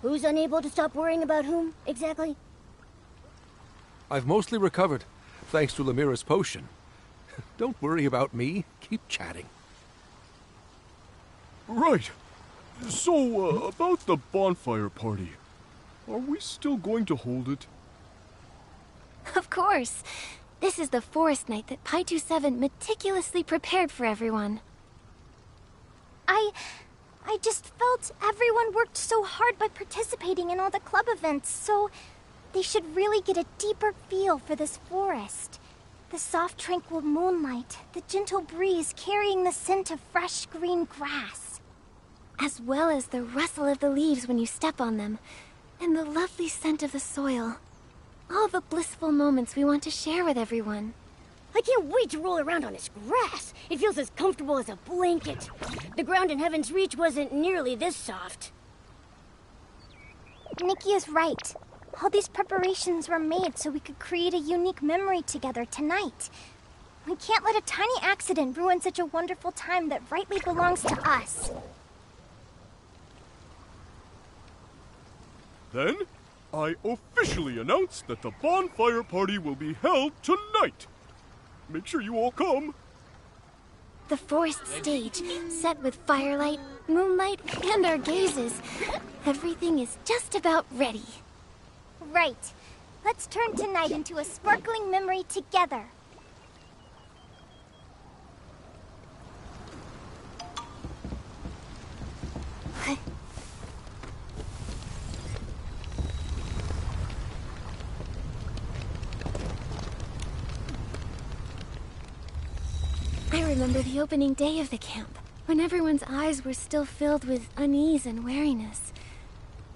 Who's unable to stop worrying about whom, exactly? I've mostly recovered, thanks to Lemira's potion. Don't worry about me. Keep chatting. Right. So, about the bonfire party. Are we still going to hold it? Of course. This is the forest night that Pi-27 meticulously prepared for everyone. I just felt everyone worked so hard by participating in all the club events, so they should really get a deeper feel for this forest. The soft, tranquil moonlight, the gentle breeze carrying the scent of fresh green grass. As well as the rustle of the leaves when you step on them, and the lovely scent of the soil. All the blissful moments we want to share with everyone. I can't wait to roll around on this grass. It feels as comfortable as a blanket. The ground in Heaven's Reach wasn't nearly this soft. Nikki is right. All these preparations were made so we could create a unique memory together tonight. We can't let a tiny accident ruin such a wonderful time that rightly belongs to us. Then, I officially announce that the bonfire party will be held tonight. Make sure you all come. The forest stage, set with firelight, moonlight, and our gazes. Everything is just about ready. Right. Let's turn tonight into a sparkling memory together. I remember the opening day of the camp, when everyone's eyes were still filled with unease and wariness.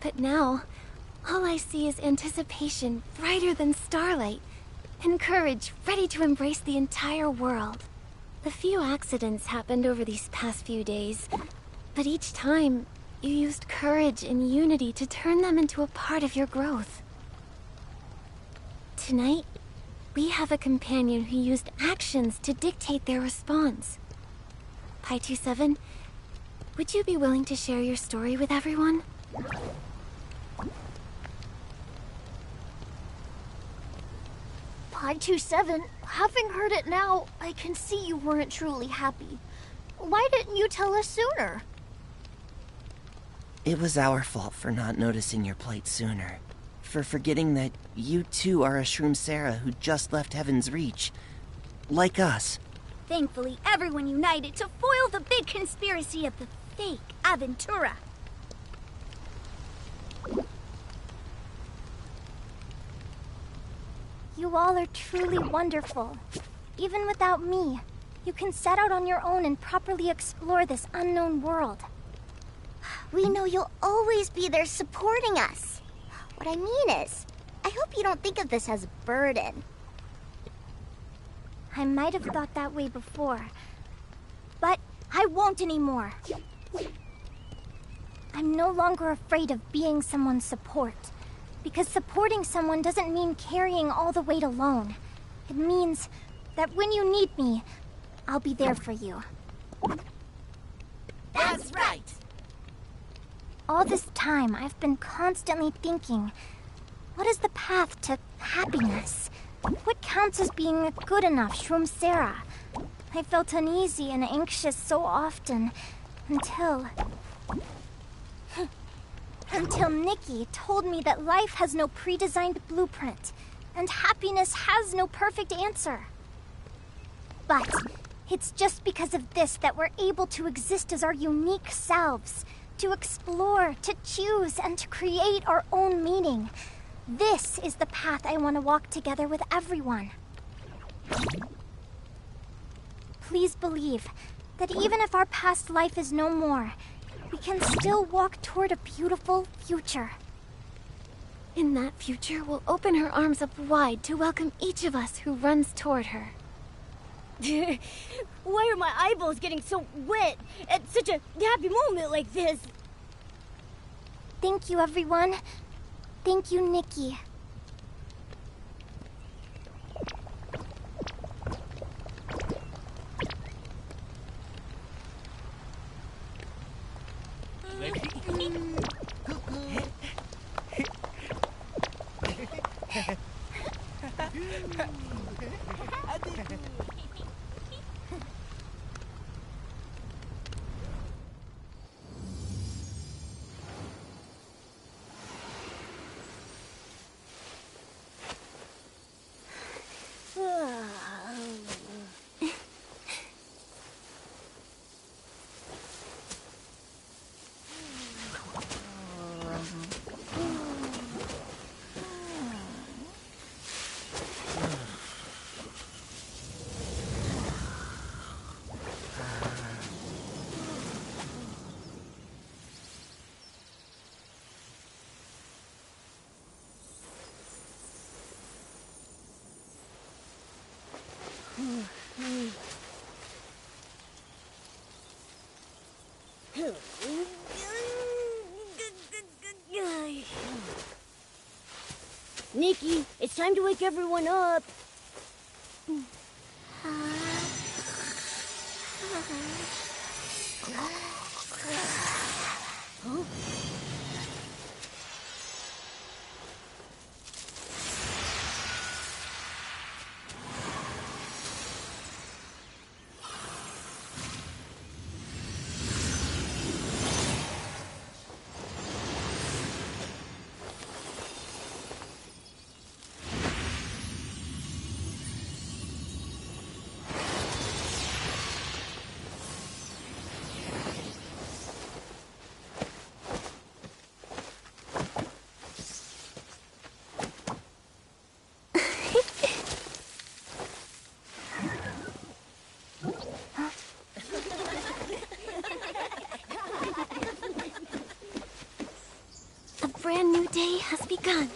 But now, all I see is anticipation brighter than starlight, and courage ready to embrace the entire world. A few accidents happened over these past few days, but each time, you used courage and unity to turn them into a part of your growth. Tonight, we have a companion who used actions to dictate their response. Pi-27, would you be willing to share your story with everyone? Pi-27, having heard it now, I can see you weren't truly happy. Why didn't you tell us sooner? It was our fault for not noticing your plight sooner. For forgetting that you too are a Shroom Sarah who just left Heaven's Reach. Like us. Thankfully, everyone united to foil the big conspiracy of the fake Aventura. You all are truly wonderful. Even without me, you can set out on your own and properly explore this unknown world. We know you'll always be there supporting us. What I mean is, I hope you don't think of this as a burden. I might have thought that way before, but I won't anymore. I'm no longer afraid of being someone's support, because supporting someone doesn't mean carrying all the weight alone. It means that when you need me, I'll be there for you. That's right! All this time, I've been constantly thinking, what is the path to happiness? What counts as being good enough Shroom Sarah? I felt uneasy and anxious so often, until Nikki told me that life has no pre-designed blueprint, and happiness has no perfect answer. But it's just because of this that we're able to exist as our unique selves, to explore, to choose, and to create our own meaning. This is the path I want to walk together with everyone. Please believe that even if our past life is no more, we can still walk toward a beautiful future. In that future, we'll open her arms up wide to welcome each of us who runs toward her. Why are my eyeballs getting so wet at such a happy moment like this? Thank you, everyone. Thank you, Nikki. Nikki, it's time to wake everyone up. Huh? A brand new day has begun.